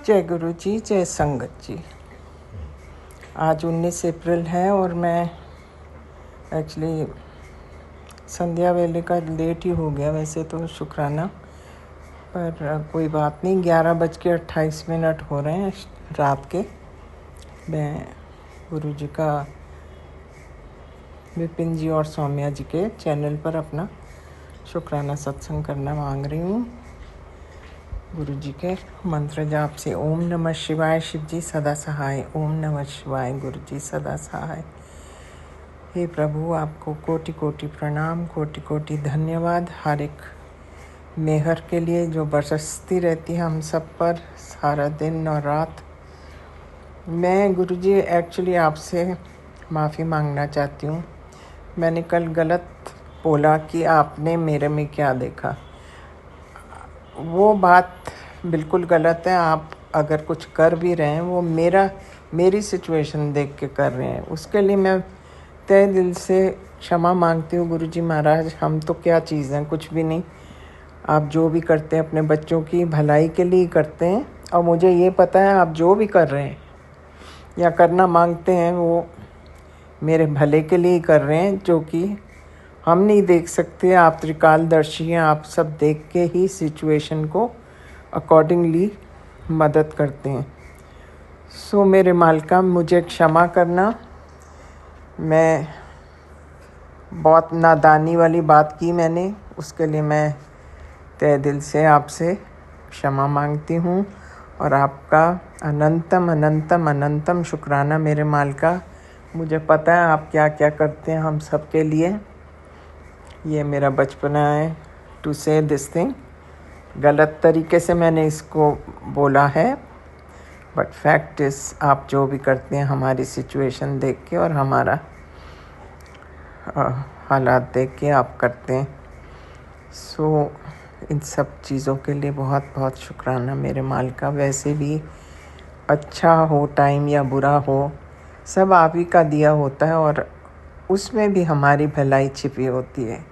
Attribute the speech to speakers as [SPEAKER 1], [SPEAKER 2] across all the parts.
[SPEAKER 1] जय गुरु जी, जय संगत जी। आज 19 अप्रैल है और मैं एक्चुअली संध्या वेले का लेट ही हो गया वैसे तो शुक्राना, पर कोई बात नहीं। 11:28 हो रहे हैं रात के। मैं गुरु जी का, विपिन जी और सौम्या जी के चैनल पर अपना शुक्राना सत्संग करना मांग रही हूँ। गुरु जी के मंत्र जाप से ओम नमः शिवाय, शिव जी सदा सहाय। ओम नमः शिवाय, गुरु जी सदा सहाय। हे प्रभु, आपको कोटि कोटि प्रणाम, कोटि कोटि धन्यवाद हर एक मेहर के लिए जो बरसती रहती है हम सब पर सारा दिन और रात। मैं गुरु जी एक्चुअली आपसे माफ़ी मांगना चाहती हूँ। मैंने कल गलत बोला कि आपने मेरे में क्या देखा। वो बात बिल्कुल गलत है। आप अगर कुछ कर भी रहे हैं वो मेरी सिचुएशन देख के कर रहे हैं, उसके लिए मैं तहे दिल से क्षमा मांगती हूँ। गुरुजी महाराज, हम तो क्या चीज़ हैं, कुछ भी नहीं। आप जो भी करते हैं अपने बच्चों की भलाई के लिए करते हैं, और मुझे ये पता है आप जो भी कर रहे हैं या करना मांगते हैं वो मेरे भले के लिए ही कर रहे हैं, जो कि हम नहीं देख सकते। आप त्रिकालदर्शी हैं, आप सब देख के ही सिचुएशन को अकॉर्डिंगली मदद करते हैं। सो मेरे मालिका, मुझे क्षमा करना। मैं बहुत नादानी वाली बात की मैंने, उसके लिए मैं तहे दिल से आपसे क्षमा मांगती हूँ। और आपका अनंतम अनंतम अनंतम शुक्राना मेरे मालिका। मुझे पता है आप क्या क्या करते हैं हम सब के लिए। ये मेरा बचपना है टू से दिस थिंग। गलत तरीके से मैंने इसको बोला है, बट फैक्ट इज़ आप जो भी करते हैं हमारी सिचुएशन देख के और हमारा हालात देख के आप करते हैं। सो इन सब चीज़ों के लिए बहुत बहुत शुक्राना मेरे मालिका। वैसे भी अच्छा हो टाइम या बुरा हो, सब आप ही का दिया होता है और उसमें भी हमारी भलाई छिपी होती है।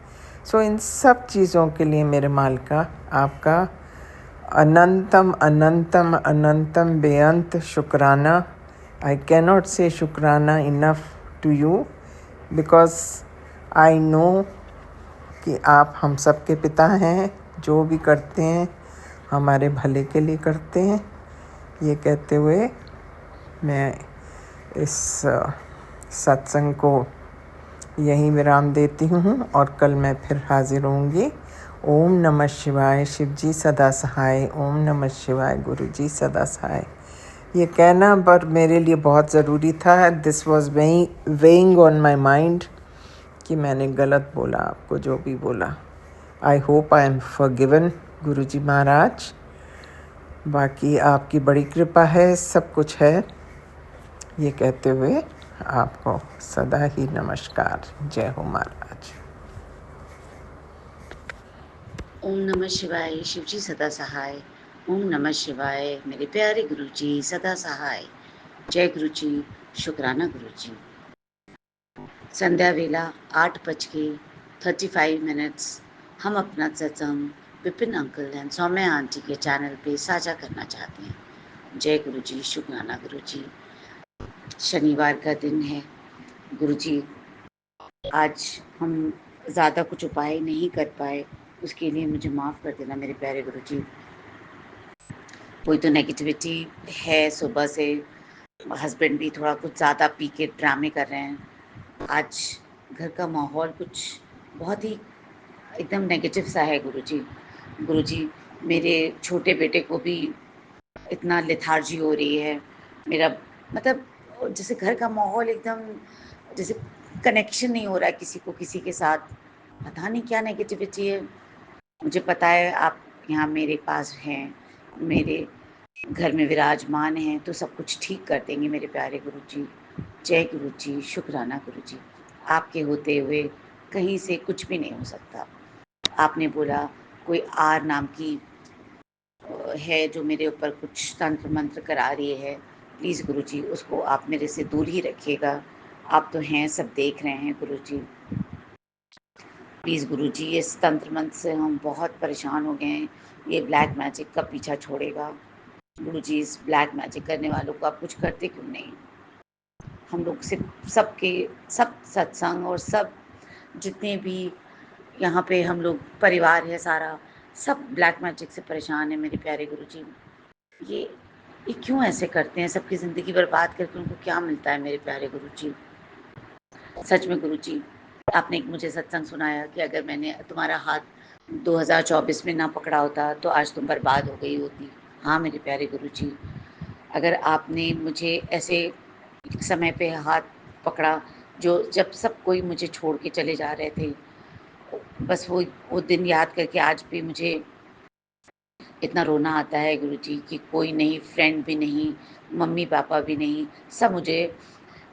[SPEAKER 1] सो इन सब चीज़ों के लिए मेरे मालिका आपका अनंतम अनंतम अनंतम बेअंत शुक्राना। आई कैनॉट से शुक्राना enough to you, because I know कि आप हम सब के पिता हैं। जो भी करते हैं हमारे भले के लिए करते हैं। ये कहते हुए मैं इस सत्संग को यहीं विराम देती हूँ और कल मैं फिर हाजिर होंगी। ओम नमः शिवाय, शिव जी सदा सहाय। ओम नमः शिवाय, गुरु जी सदा सहाय। ये कहना पर मेरे लिए बहुत ज़रूरी था। This was weighing on my mind कि मैंने गलत बोला, आपको जो भी बोला। I hope I am forgiven गुरु जी महाराज। बाकी आपकी बड़ी कृपा है, सब कुछ है। ये कहते हुए आपको सदा ही नमस्कार। जय हो महाराज।
[SPEAKER 2] ओम नमः शिवाय, शिव जी सदा सहाय। ओम नमः शिवाय, मेरे प्यारे गुरु जी सदा सहाय। जय गुरु जी, शुक्राना गुरु जी। संध्या वेला 8:35 हम अपना सत्संग Vipin uncle and Saumya aunty के चैनल पे साझा करना चाहते हैं। जय गुरु जी, शुक्राना गुरु जी। शनिवार का दिन है गुरु जी। आज हम ज़्यादा कुछ उपाय नहीं कर पाए, उसके लिए मुझे माफ़ कर देना मेरे प्यारे गुरु जी। कोई तो नेगेटिविटी है, सुबह से हस्बैंड भी थोड़ा कुछ ज़्यादा पी के ड्रामे कर रहे हैं। आज घर का माहौल कुछ बहुत ही एकदम नेगेटिव सा है गुरुजी। गुरुजी, मेरे छोटे बेटे को भी इतना लेथार्जी हो रही है। मेरा मतलब जैसे घर का माहौल एकदम जैसे कनेक्शन नहीं हो रहा है किसी को किसी के साथ। पता नहीं क्या नेगेटिविटी है। मुझे पता है आप यहाँ मेरे पास हैं, मेरे घर में विराजमान हैं, तो सब कुछ ठीक कर देंगे मेरे प्यारे गुरुजी। जय गुरुजी, शुक्राना गुरुजी। आपके होते हुए कहीं से कुछ भी नहीं हो सकता। आपने बोला कोई आर नाम की है जो मेरे ऊपर कुछ तंत्र मंत्र करा रही है, प्लीज़ गुरुजी उसको आप मेरे से दूर ही रखिएगा। आप तो हैं, सब देख रहे हैं गुरुजी। प्लीज़ गुरुजी, इस तंत्र मंत्र से हम बहुत परेशान हो गए हैं। ये ब्लैक मैजिक का पीछा छोड़ेगा। गुरुजी इस ब्लैक मैजिक करने वालों को आप कुछ करते क्यों नहीं? हम लोग सिर्फ सब सत्संग और सब जितने भी यहाँ पे हम लोग परिवार है सारा, सब ब्लैक मैजिक से परेशान है मेरे प्यारे गुरुजी। ये ये क्यों ऐसे करते हैं? सबकी ज़िंदगी बर्बाद करके उनको क्या मिलता है मेरे प्यारे गुरुजी? सच में गुरुजी, आपने एक मुझे सत्संग सुनाया कि अगर मैंने तुम्हारा हाथ 2024 में ना पकड़ा होता तो आज तुम बर्बाद हो गई होती। हाँ मेरे प्यारे गुरुजी, अगर आपने मुझे ऐसे समय पे हाथ पकड़ा जो जब सब कोई मुझे छोड़ के चले जा रहे थे, बस वो दिन याद करके आज भी मुझे इतना रोना आता है गुरुजी कि कोई नहीं, फ्रेंड भी नहीं, मम्मी-पापा भी नहीं, सब मुझे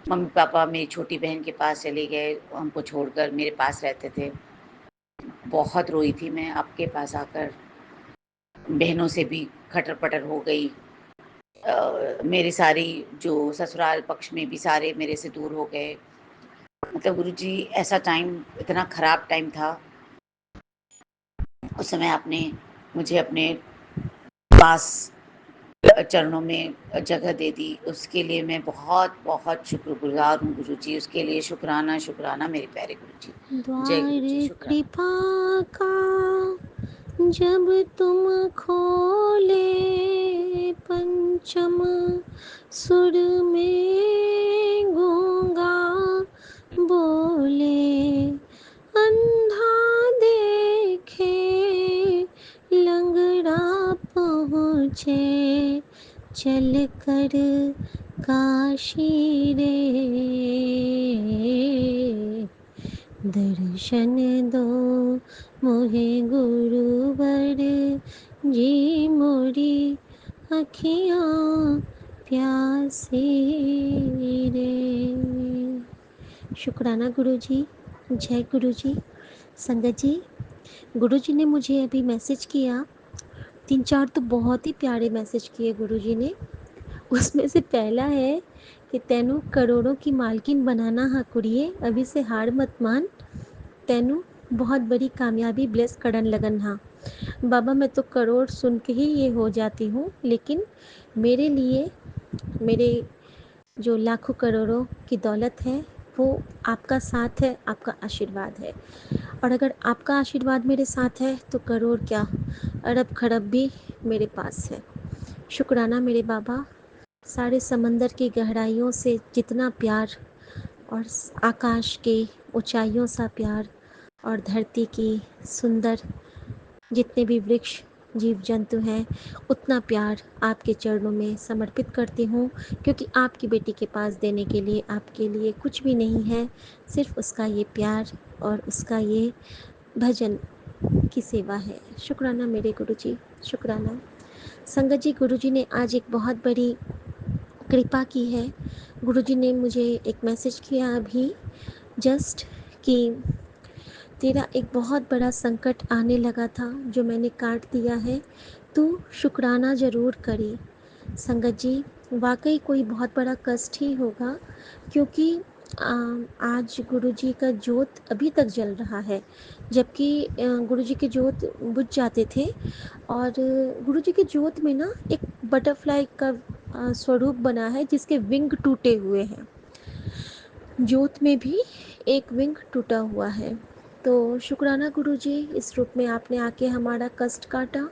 [SPEAKER 2] मम्मी-पापा मेरी छोटी बहन के पास चले गए, हमको छोड़कर मेरे पास रहते थे। बहुत रोई थी मैं आपके पास आकर, बहनों से भी खटर-पटर हो गई। मेरी सारी जो ससुराल पक्ष में भी सारे मेरे से दूर हो गए। मतलब गुरुजी ऐसा टाइम इतना ख़राब टाइम था, उस समय आपने मुझे अपने पास चरणों में जगह दे दी, उसके लिए मैं बहुत-बहुत शुक्रगुज़ार हूँ गुरुजी, उसके लिए शुकराना, शुकराना मेरे प्यारे गुरुजी। जय
[SPEAKER 3] द्वार
[SPEAKER 2] गुरुजी, शुकराना।
[SPEAKER 3] कृपा का जब तुम खोले, पंचम सुर में गूंगा बोले, अंधा देखे लंगड़ा पहुँचे, चल कर काशी रे, दर्शन दो मोहे गुरुवर जी, मोरी अखियाँ प्यासी रे। शुक्राना गुरुजी। जय गुरुजी। संगत जी, गुरुजी ने मुझे अभी मैसेज किया, 3-4 तो बहुत ही प्यारे मैसेज किए गुरुजी ने। उसमें से पहला है कि तेनू करोड़ों की मालकिन बनाना हा कुड़िए, अभी से हार मत मान, तेनू बहुत बड़ी कामयाबी ब्लेस करन लगन हा। बाबा मैं तो करोड़ सुन के ही ये हो जाती हूँ, लेकिन मेरे लिए मेरे जो लाखों करोड़ों की दौलत है वो आपका साथ है, आपका आशीर्वाद है। और अगर आपका आशीर्वाद मेरे साथ है तो करोड़ क्या, अरब खरब भी मेरे पास है। शुक्राना मेरे बाबा। सारे समंदर की गहराइयों से जितना प्यार, और आकाश के ऊंचाइयों सा प्यार, और धरती की सुंदर जितने भी वृक्ष जीव जंतु हैं, उतना प्यार आपके चरणों में समर्पित करती हूँ, क्योंकि आपकी बेटी के पास देने के लिए आपके लिए कुछ भी नहीं है, सिर्फ उसका ये प्यार और उसका ये भजन की सेवा है। शुक्राना मेरे गुरुजी, शुक्राना। संगत जी, गुरुजी ने आज एक बहुत बड़ी कृपा की है। गुरुजी ने मुझे एक मैसेज किया अभी जस्ट कि तेरा एक बहुत बड़ा संकट आने लगा था जो मैंने काट दिया है, तू शुक्राना ज़रूर करी। संगत जी, वाकई कोई बहुत बड़ा कष्ट ही होगा, क्योंकि आज गुरुजी का जोत अभी तक जल रहा है, जबकि गुरुजी के जोत बुझ जाते थे। और गुरुजी के जोत में ना एक बटरफ्लाई का स्वरूप बना है जिसके विंग टूटे हुए हैं। जोत में भी एक विंग टूटा हुआ है। तो शुक्राना गुरुजी, इस रूप में आपने आके हमारा कष्ट काटा,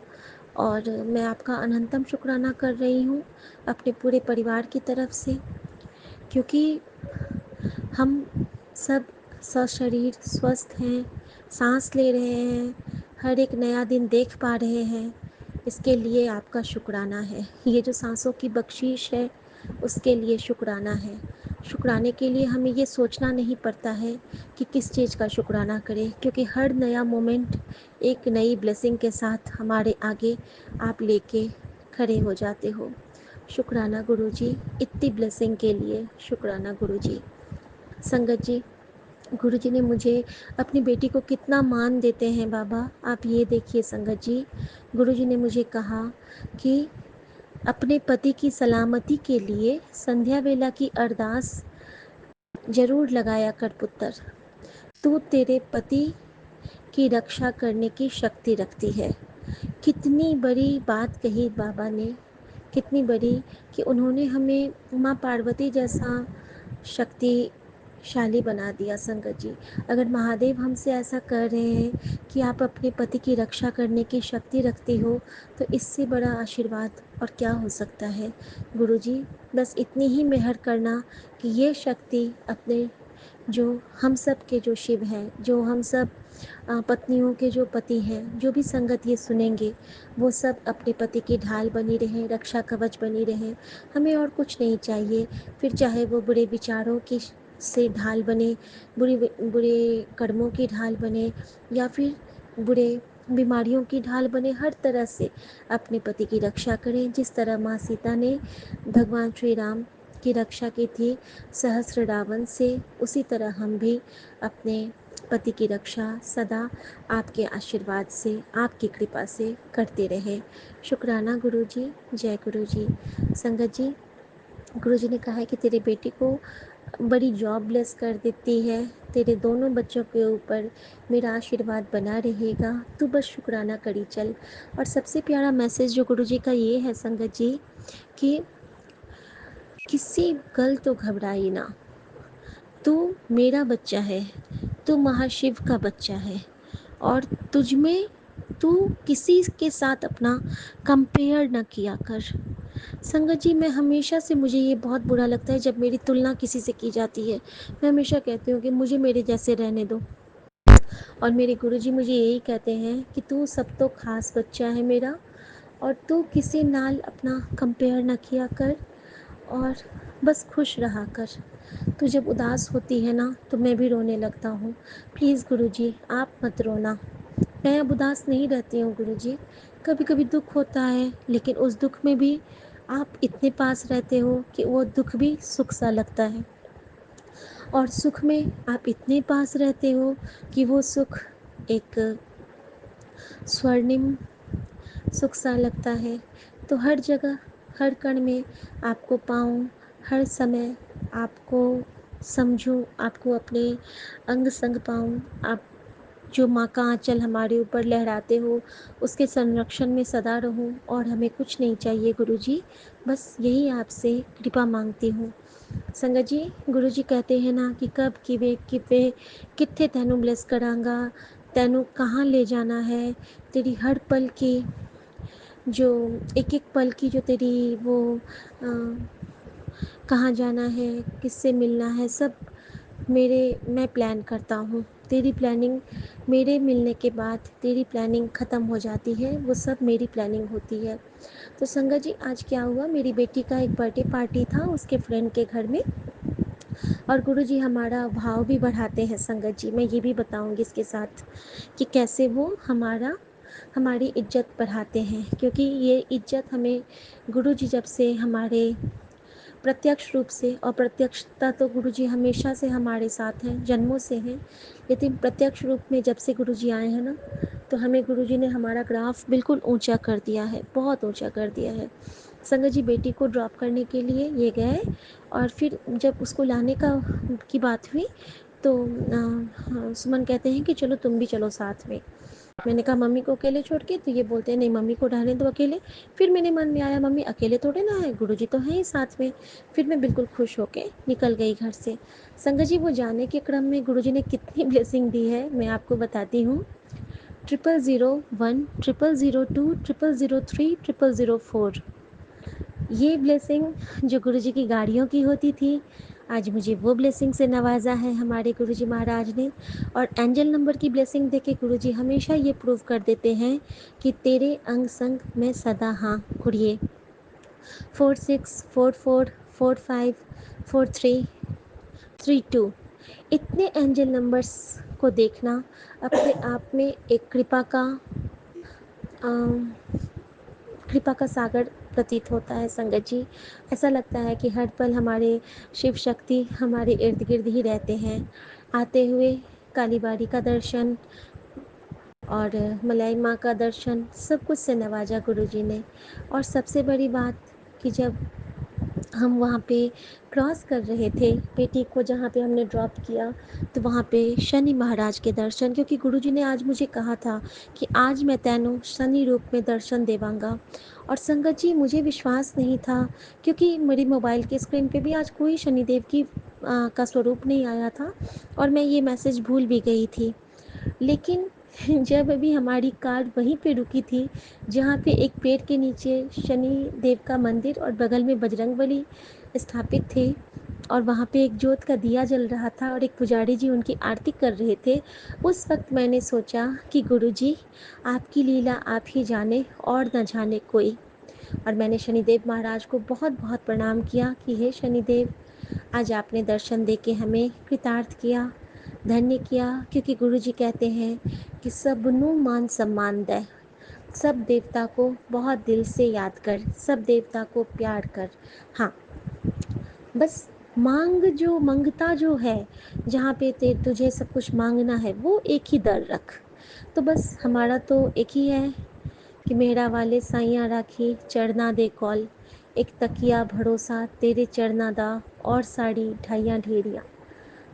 [SPEAKER 3] और मैं आपका अनंतम शुक्राना कर रही हूँ अपने पूरे परिवार की तरफ से, क्योंकि हम सब सशरीर स्वस्थ हैं, सांस ले रहे हैं, हर एक नया दिन देख पा रहे हैं, इसके लिए आपका शुक्राना है। ये जो सांसों की बख्शीश है उसके लिए शुक्राना है। शुक्राने के लिए हमें ये सोचना नहीं पड़ता है कि किस चीज़ का शुक्राना करें, क्योंकि हर नया मोमेंट एक नई ब्लेसिंग के साथ हमारे आगे आप लेके खड़े हो जाते हो। शुक्राना गुरुजी, इतनी ब्लेसिंग के लिए शुक्राना गुरुजी। संगत जी, गुरुजी ने मुझे अपनी बेटी को कितना मान देते हैं बाबा, आप ये देखिए संगत जी। गुरुजी ने मुझे कहा कि अपने पति की सलामती के लिए संध्या वेला की अरदास जरूर लगाया कर पुत्र, तू तेरे पति की रक्षा करने की शक्ति रखती है। कितनी बड़ी बात कही बाबा ने, कितनी बड़ी कि उन्होंने हमें माँ पार्वती जैसा शक्तिशाली बना दिया संगत जी। अगर महादेव हमसे ऐसा कर रहे हैं कि आप अपने पति की रक्षा करने की शक्ति रखती हो, तो इससे बड़ा आशीर्वाद और क्या हो सकता है। गुरुजी, बस इतनी ही मेहर करना कि ये शक्ति अपने जो हम सब के जो शिव हैं, जो हम सब पत्नियों के जो पति हैं, जो भी संगत ये सुनेंगे, वो सब अपने पति की ढाल बनी रहें, रक्षा कवच बनी रहें। हमें और कुछ नहीं चाहिए। फिर चाहे वो बुरे विचारों की से ढाल बने, बुरे कर्मों की ढाल बने, या फिर बुरे बीमारियों की ढाल बने, हर तरह से अपने पति की रक्षा करें। जिस तरह माँ सीता ने भगवान श्री राम की रक्षा की थी सहस्र रावण से, उसी तरह हम भी अपने पति की रक्षा सदा आपके आशीर्वाद से, आपकी कृपा से करते रहें। शुक्राना गुरुजी। जय गुरुजी। संगत जी, गुरुजी ने कहा है कि तेरे बेटी को बड़ी जॉब ब्लेस कर देती है, तेरे दोनों बच्चों के ऊपर मेरा आशीर्वाद बना रहेगा, तू बस शुक्राना करी चल। और सबसे प्यारा मैसेज जो गुरुजी का ये है संगत जी कि किसी गल तो घबराई ना, तू मेरा बच्चा है, तू महाशिव का बच्चा है, और तुझ में तू किसी के साथ अपना कंपेयर न किया कर। संगत जी, मैं हमेशा से, मुझे ये बहुत बुरा लगता है जब मेरी तुलना किसी से की जाती है। मैं हमेशा कहती हूँ कि मुझे मेरे जैसे रहने दो। और मेरे गुरुजी मुझे यही कहते हैं कि तू सब तो खास बच्चा है मेरा, और तू किसी नाल अपना कंपेयर न किया कर, और बस खुश रहा कर। तू जब उदास होती है ना, तो मैं भी रोने लगता हूँ। प्लीज़ गुरुजी, आप मत रोना। मैं अब उदास नहीं रहती हूँ गुरुजी। कभी कभी दुख होता है, लेकिन उस दुख में भी आप इतने पास रहते हो कि वो दुख भी सुख सा लगता है, और सुख में आप इतने पास रहते हो कि वो सुख एक स्वर्णिम सुख सा लगता है। तो हर जगह, हर कण में आपको पाऊँ, हर समय आपको समझूं, आपको अपने अंग संग पाऊँ। आप जो माँ का आंचल हमारे ऊपर लहराते हो, उसके संरक्षण में सदा रहूं, और हमें कुछ नहीं चाहिए गुरुजी, बस यही आपसे कृपा मांगती हूँ। संगत जी, गुरुजी कहते हैं ना कि कब किवे कित्थे तैनू ब्लेस करांगा, तैनू कहाँ ले जाना है, तेरी हर पल की जो एक एक पल की जो तेरी वो कहाँ जाना है, किससे मिलना है, सब मैं प्लान करता हूँ। तेरी प्लानिंग, मेरे मिलने के बाद तेरी प्लानिंग ख़त्म हो जाती है, वो सब मेरी प्लानिंग होती है। तो संगत जी, आज क्या हुआ, मेरी बेटी का एक बर्थडे पार्टी था उसके फ्रेंड के घर में, और गुरुजी हमारा भाव भी बढ़ाते हैं संगत जी। मैं ये भी बताऊंगी इसके साथ कि कैसे वो हमारी इज्जत बढ़ाते हैं, क्योंकि ये इज्जत हमें गुरुजी जब से हमारे प्रत्यक्ष रूप से, और प्रत्यक्षता तो गुरुजी हमेशा से हमारे साथ हैं, जन्मों से हैं, लेकिन प्रत्यक्ष रूप में जब से गुरुजी आए हैं ना, तो हमें गुरुजी ने हमारा ग्राफ बिल्कुल ऊंचा कर दिया है, बहुत ऊंचा कर दिया है। संगत जी, बेटी को ड्रॉप करने के लिए ये गए, और फिर जब उसको लाने की बात हुई, तो सुमन कहते हैं कि चलो तुम भी चलो साथ में। मैंने कहा मम्मी को अकेले छोड़ के, तो ये बोलते हैं नहीं मम्मी को रहने दो अकेले। फिर मेरे मन में आया मम्मी अकेले थोड़े ना है, गुरुजी तो हैं ही साथ में। फिर मैं बिल्कुल खुश होके निकल गई घर से। संगत जी, वो जाने के क्रम में गुरुजी ने कितनी ब्लेसिंग दी है मैं आपको बताती हूँ। 0001, 0002, 0003, 0004, ये ब्लेसिंग जो गुरुजी की गाड़ियों की होती थी, आज मुझे वो ब्लेसिंग से नवाजा है हमारे गुरुजी महाराज ने। और एंजल नंबर की ब्लेसिंग देके गुरुजी हमेशा ये प्रूव कर देते हैं कि तेरे अंग संग मैं सदा हाँ कुड़िए। 4644, 454332, इतने एंजल नंबर्स को देखना अपने आप में एक कृपा का सागर प्रतीत होता है संगत जी। ऐसा लगता है कि हर पल हमारे शिव शक्ति हमारे इर्द गिर्द ही रहते हैं। आते हुए काली बाड़ी का दर्शन और मलाई माँ का दर्शन, सब कुछ से नवाजा गुरुजी ने। और सबसे बड़ी बात कि जब हम वहाँ पे क्रॉस कर रहे थे, बेटी को जहाँ पे हमने ड्रॉप किया, तो वहाँ पे शनि महाराज के दर्शन, क्योंकि गुरुजी ने आज मुझे कहा था कि आज मैं तैनू शनि रूप में दर्शन देवांगा। और संगत जी, मुझे विश्वास नहीं था, क्योंकि मेरे मोबाइल के स्क्रीन पे भी आज कोई शनिदेव की का स्वरूप नहीं आया था और मैं ये मैसेज भूल भी गई थी। लेकिन जब अभी हमारी कार वहीं पे रुकी थी जहाँ पे एक पेड़ के नीचे शनि देव का मंदिर और बगल में बजरंगबली स्थापित थे और वहाँ पे एक जोत का दिया जल रहा था और एक पुजारी जी उनकी आरती कर रहे थे, उस वक्त मैंने सोचा कि गुरुजी, आपकी लीला आप ही जाने और न जाने कोई। और मैंने शनिदेव महाराज को बहुत बहुत प्रणाम किया कि हे शनिदेव, आज आपने दर्शन दे के हमें कृतार्थ किया, धन्य किया, क्योंकि गुरुजी कहते हैं कि सबनु मान सम्मान दे, सब देवता को बहुत दिल से याद कर, सब देवता को प्यार कर। हाँ, बस मांग जो मंगता जो है, जहाँ पे तुझे सब कुछ मांगना है वो एक ही दर रख। तो बस हमारा तो एक ही है कि मेरा वाले साइयाँ राखी चढ़ना दे कौल, एक तकिया भरोसा तेरे चढ़ना दा, और साड़ी ढाइयाँ ढेरियाँ।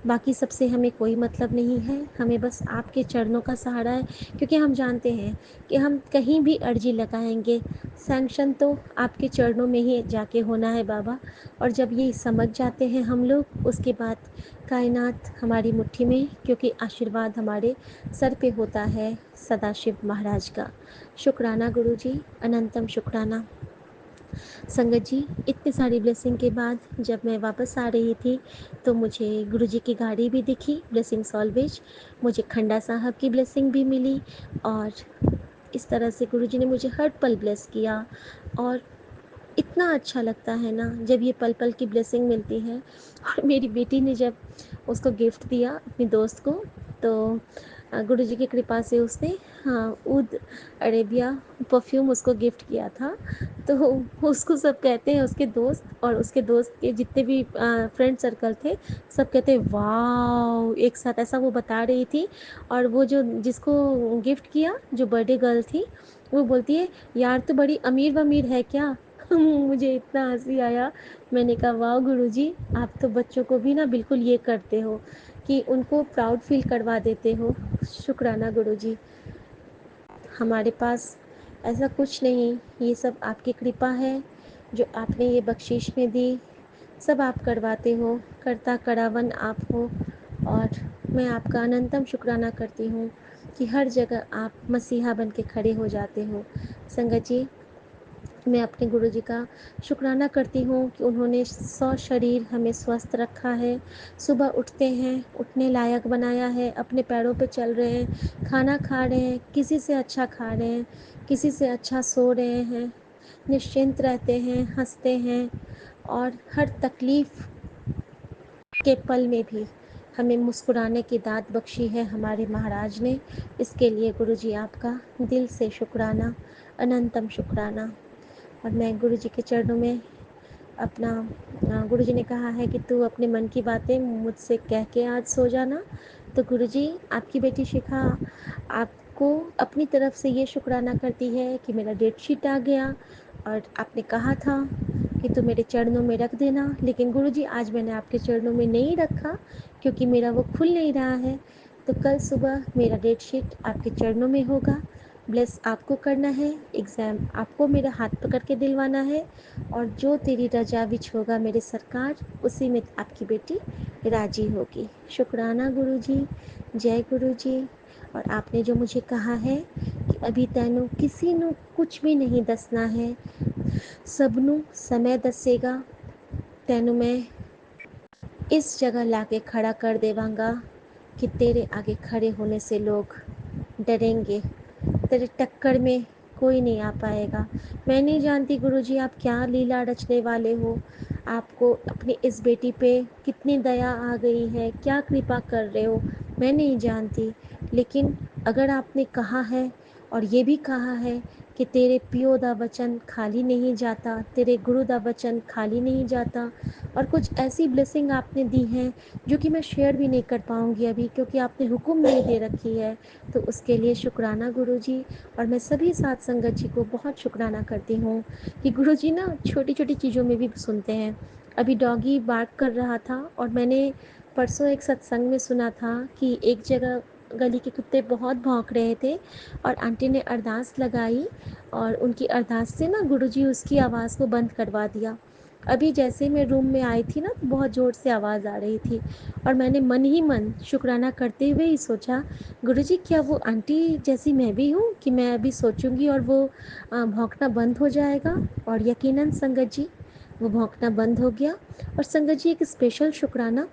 [SPEAKER 3] बाकी सबसे हमें कोई मतलब नहीं है, हमें बस आपके चरणों का सहारा है, क्योंकि हम जानते हैं कि हम कहीं भी अर्जी लगाएंगे, सैंक्शन तो आपके चरणों में ही जाके होना है बाबा। और जब ये समझ जाते हैं हम लोग, उसके बाद कायनात हमारी मुट्ठी में, क्योंकि आशीर्वाद हमारे सर पे होता है सदाशिव महाराज का। शुक्राना गुरुजी, अनंतम शुक्राना। संगत जी, इतनी सारी ब्लेसिंग के बाद जब मैं वापस आ रही थी तो मुझे गुरुजी की गाड़ी भी दिखी, ब्लेसिंग्स ऑलवेज। मुझे खंडा साहब की ब्लेसिंग भी मिली और इस तरह से गुरुजी ने मुझे हर पल ब्लेस किया। और इतना अच्छा लगता है ना जब ये पल पल की ब्लेसिंग मिलती है। और मेरी बेटी ने जब उसको गिफ्ट दिया अपनी दोस्त को, तो गुरुजी की कृपा से उसने, हाँ, ऊद अरेबिया परफ्यूम उसको गिफ्ट किया था। तो उसको सब कहते हैं, उसके दोस्त और उसके दोस्त के जितने भी फ्रेंड सर्कल थे, सब कहते हैं वाओ, एक साथ ऐसा वो बता रही थी। और वो जो जिसको गिफ्ट किया, जो बर्थडे गर्ल थी, वो बोलती है यार तो बड़ी अमीर वमीर है क्या। मुझे इतना हंसी आया। मैंने कहा वाह गुरुजी, आप तो बच्चों को भी ना बिल्कुल ये करते हो कि उनको प्राउड फील करवा देते हो। शुक्राना गुरुजी, हमारे पास ऐसा कुछ नहीं, ये सब आपकी कृपा है जो आपने ये बख्शिश में दी। सब आप करवाते हो, करता करावन आप हो। और मैं आपका अनंतम शुक्राना करती हूँ कि हर जगह आप मसीहा बन के खड़े हो जाते हो। संगत जी, मैं अपने गुरुजी का शुक्राना करती हूँ कि उन्होंने शरीर हमें स्वस्थ रखा है, सुबह उठते हैं, उठने लायक बनाया है, अपने पैरों पे चल रहे हैं, खाना खा रहे हैं, किसी से अच्छा खा रहे हैं, किसी से अच्छा सो रहे हैं, निश्चिंत रहते हैं, हंसते हैं। और हर तकलीफ़ के पल में भी हमें मुस्कुराने की दात बख्शी है हमारे महाराज ने। इसके लिए गुरुजी आपका दिल से शुक्राना, अनंतम शुक्राना। और मैं गुरुजी के चरणों में अपना, गुरुजी ने कहा है कि तू अपने मन की बातें मुझसे कह के आज सो जाना। तो गुरुजी, आपकी बेटी शिखा आपको अपनी तरफ से ये शुक्राना करती है कि मेरा डेट शीट आ गया और आपने कहा था कि तू मेरे चरणों में रख देना, लेकिन गुरुजी आज मैंने आपके चरणों में नहीं रखा क्योंकि मेरा वो खुल नहीं रहा है। तो कल सुबह मेरा डेट शीट आपके चरणों में होगा। ब्लेस आपको करना है, एग्ज़ाम आपको मेरा हाथ पकड़ के दिलवाना है, और जो तेरी रजा विच होगा मेरे सरकार, उसी में आपकी बेटी राजी होगी। शुक्राना गुरुजी, जय गुरुजी। और आपने जो मुझे कहा है कि अभी तैनू किसी नू कुछ भी नहीं दसना है, सबनू समय दसेगा, तैनू मैं इस जगह लाके खड़ा कर देवांगा कि तेरे आगे खड़े होने से लोग डरेंगे, तेरे टक्कर में कोई नहीं आ पाएगा। मैं नहीं जानती गुरुजी आप क्या लीला रचने वाले हो, आपको अपनी इस बेटी पे कितनी दया आ गई है, क्या कृपा कर रहे हो, मैं नहीं जानती। लेकिन अगर आपने कहा है और ये भी कहा है कि तेरे पियो दा वचन खाली नहीं जाता, तेरे गुरु दा वचन खाली नहीं जाता, और कुछ ऐसी ब्लेसिंग आपने दी है जो कि मैं शेयर भी नहीं कर पाऊँगी अभी, क्योंकि आपने हुक्म नहीं दे रखी है। तो उसके लिए शुक्राना गुरुजी। और मैं सभी साथ संगत जी को बहुत शुक्राना करती हूँ कि गुरुजी ना छोटी छोटी चीज़ों में भी सुनते हैं। अभी डॉगी बार्क कर रहा था और मैंने परसों एक सत्संग में सुना था कि एक जगह गली के कुत्ते बहुत भौंक रहे थे और आंटी ने अरदास लगाई और उनकी अरदास से ना गुरुजी उसकी आवाज़ को बंद करवा दिया। अभी जैसे मैं रूम में आई थी ना तो बहुत ज़ोर से आवाज़ आ रही थी और मैंने मन ही मन शुक्राना करते हुए ही सोचा, गुरुजी क्या वो आंटी जैसी मैं भी हूँ कि मैं अभी सोचूंगी और वो भौंकना बंद हो जाएगा। और यकीनन संगत जी वो भौंकना बंद हो गया। और संगत जी एक स्पेशल शुक्राना,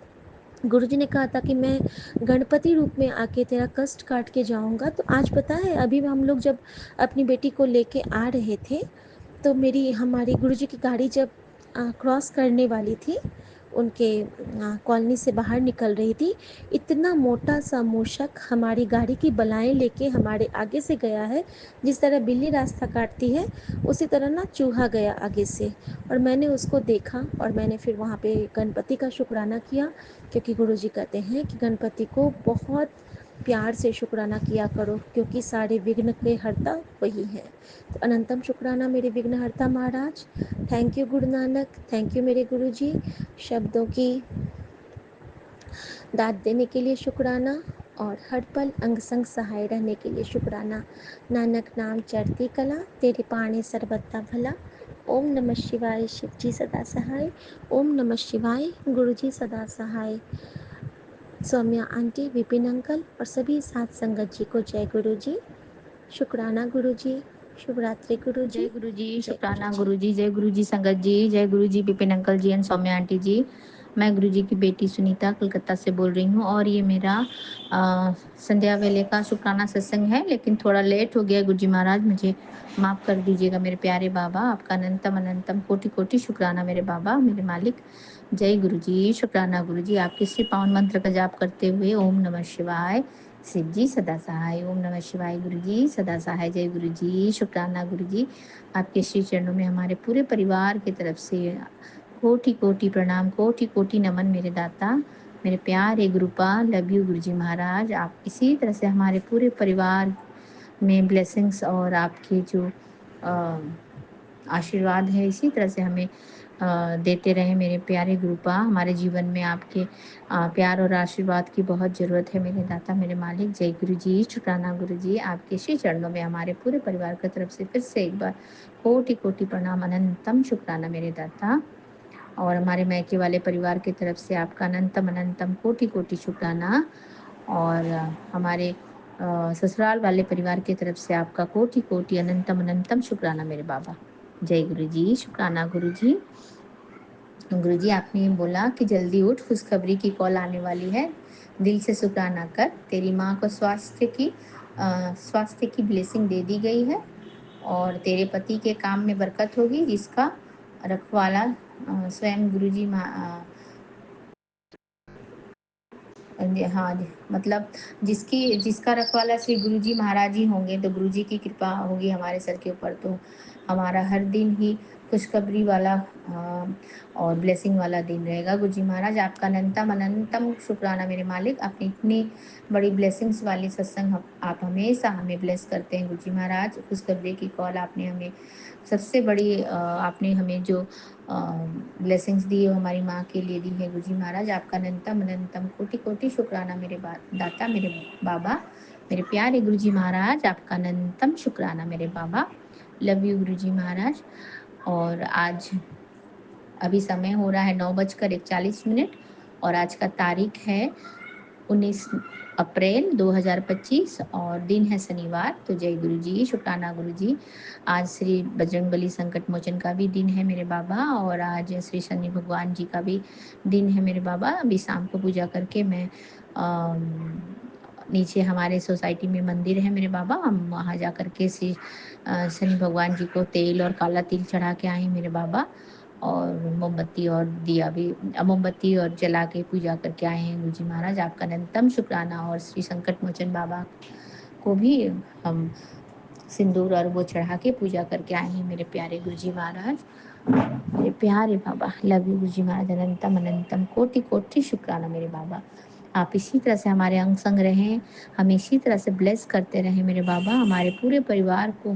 [SPEAKER 3] गुरुजी ने कहा था कि मैं गणपति रूप में आके तेरा कष्ट काट के जाऊंगा। तो आज पता है अभी हम लोग जब अपनी बेटी को लेके आ रहे थे तो हमारी गुरुजी की गाड़ी जब क्रॉस करने वाली थी, उनके कॉलोनी से बाहर निकल रही थी, इतना मोटा सा मूषक हमारी गाड़ी की बलाएं लेके हमारे आगे से गया है। जिस तरह बिल्ली रास्ता काटती है उसी तरह ना चूहा गया आगे से, और मैंने उसको देखा और मैंने फिर वहाँ पे गणपति का शुक्राना किया, क्योंकि गुरुजी कहते हैं कि गणपति को बहुत प्यार से शुक्राना किया करो क्योंकि सारे विघ्न के हरता वही है। तो अनंतम शुक्राना मेरे विघ्नहर्ता महाराज। Thank you Guru Nanak, thank you मेरे गुरुजी। शब्दों की दाद देने के लिए शुक्राना और हर पल अंग संग सहाय रहने के लिए शुक्राना। नानक नाम चढ़ती कला, तेरे पाणी सर्वथा भला। ओम नमः शिवाय, शिव जी सदा सहाय। ओम नमः शिवाय, गुरु जी सदा सहाय। सौम्या आंटी, विपिन अंकल और सभी साथ संगत जी को जय गुरु जी। शुक्राना गुरु जी। शुभ रात्रि गुरु
[SPEAKER 4] जय
[SPEAKER 3] जी।
[SPEAKER 4] गुरु जी,
[SPEAKER 3] जय
[SPEAKER 4] शुक्राना
[SPEAKER 3] गुरु जी।
[SPEAKER 4] गुरु जी, जय गुरु जी संगत जी, जय Guru ji Vipin uncle ji and Saumya aunty ji. मैं गुरु जी की बेटी सुनीता कलकत्ता से बोल रही हूँ और ये मेरा संध्या वेले का शुक्राना सत्संग है, लेकिन थोड़ा लेट हो गया गुरु जी महाराज, मुझे माफ़ कर दीजिएगा मेरे प्यारे बाबा। आपका अनंतम अनंतम कोटि कोटि शुक्राना मेरे बाबा, मेरे मालिक। जय गुरु जी, शुक्राना गुरु जी। आपके श्री पावन मंत्र का जाप करते हुए ओम नमः शिवाय, शिव जी सदा सहाय। ओम नमः शिवाय, गुरु जी सदा सहाय। जय गुरु जी, शुक्राना गुरु जी। आपके श्री चरणों में हमारे पूरे परिवार की तरफ से कोटि कोटि प्रणाम, कोटि कोटि नमन मेरे दाता, मेरे प्यारे गुरुपा। लव यू गुरु जी महाराज। आप इसी तरह से हमारे पूरे परिवार में ब्लेसिंग्स और आपके जो आशीर्वाद है इसी तरह से हमें देते रहे मेरे प्यारे गुरुपा। हमारे जीवन में आपके प्यार और आशीर्वाद की बहुत ज़रूरत है मेरे दाता, मेरे मालिक। जय गुरु जी, शुक्राना गुरु जी। आपके श्री चरणों में हमारे पूरे परिवार की तरफ से फिर से एक बार कोटि कोटि प्रणाम, अनंतम शुक्राना मेरे दाता। और हमारे मैके वाले परिवार की तरफ से आपका अनंतम अनंतम कोटि कोटि शुक्राना। और हमारे ससुराल वाले परिवार की तरफ से आपका कोटि कोटि अनंतम अनंतम शुक्राना मेरे बाबा। जय गुरु जी, शुक्राना गुरु जी। गुरु जी आपने बोला कि जल्दी उठ, खुशखबरी की कॉल आने वाली है, दिल से शुक्राना कर। तेरी माँ को स्वास्थ्य की ब्लेसिंग दे दी गई है और तेरे पति के काम में बरकत होगी, जिसका रखवाला स्वयं गुरु जी हाँ जी, मतलब जिसका रखवाला श्री गुरु जी महाराज ही होंगे, तो गुरु जी की कृपा होगी हमारे सर के ऊपर, तो हमारा हर दिन ही खुशखबरी वाला और ब्लेसिंग वाला दिन रहेगा। गुरु जी महाराज आपका अनंतम अनंतम शुक्राना मेरे मालिक। आपने इतनी बड़ी ब्लेसिंग्स वाली सत्संग आप हमेशा हमें ब्लेस करते हैं गुरु जी महाराज। खुशखबरी की कॉल आपने हमें सबसे बड़ी आपने हमें जो ब्लेसिंग्स दी वो हमारी माँ के लिए दी है गुरु जी महाराज। आपका अनंतम अनंतम कोटि कोटि शुक्राना मेरे दाता, मेरे बाबा, मेरे प्यारे गुरु जी महाराज। आपका अनंतम शुक्राना मेरे बाबा। लव यू गुरु जी महाराज। और आज अभी समय हो रहा है 9:41 और आज का तारीख है 19 अप्रैल 2025 और दिन है शनिवार। तो जय गुरु जी, शुक्राना गुरु जी। आज श्री बजरंगबली संकट मोचन का भी दिन है मेरे बाबा और आज श्री शनि भगवान जी का भी दिन है मेरे बाबा। अभी शाम को पूजा करके मैं नीचे हमारे सोसाइटी में मंदिर है मेरे बाबा, हम वहाँ जा करके श्री शनि भगवान जी को तेल और काला तिल चढ़ा के आए मेरे बाबा और मोमबत्ती और दिया भी मोमबत्ती और जला के पूजा करके आए हैं गुरु जी महाराज। आपका अनंतम शुक्राना। और श्री संकट मोचन बाबा को भी हम सिंदूर और वो चढ़ा के पूजा करके आए हैं मेरे प्यारे गुरु जी महाराज, मेरे प्यारे बाबा। लव यू गुरु जी महाराज। अनंतम अनंतम कोटि कोटि शुक्राना मेरे बाबा। आप इसी तरह से हमारे अंग संग रहें, हम इसी तरह से ब्लेस करते रहें मेरे बाबा, हमारे पूरे परिवार को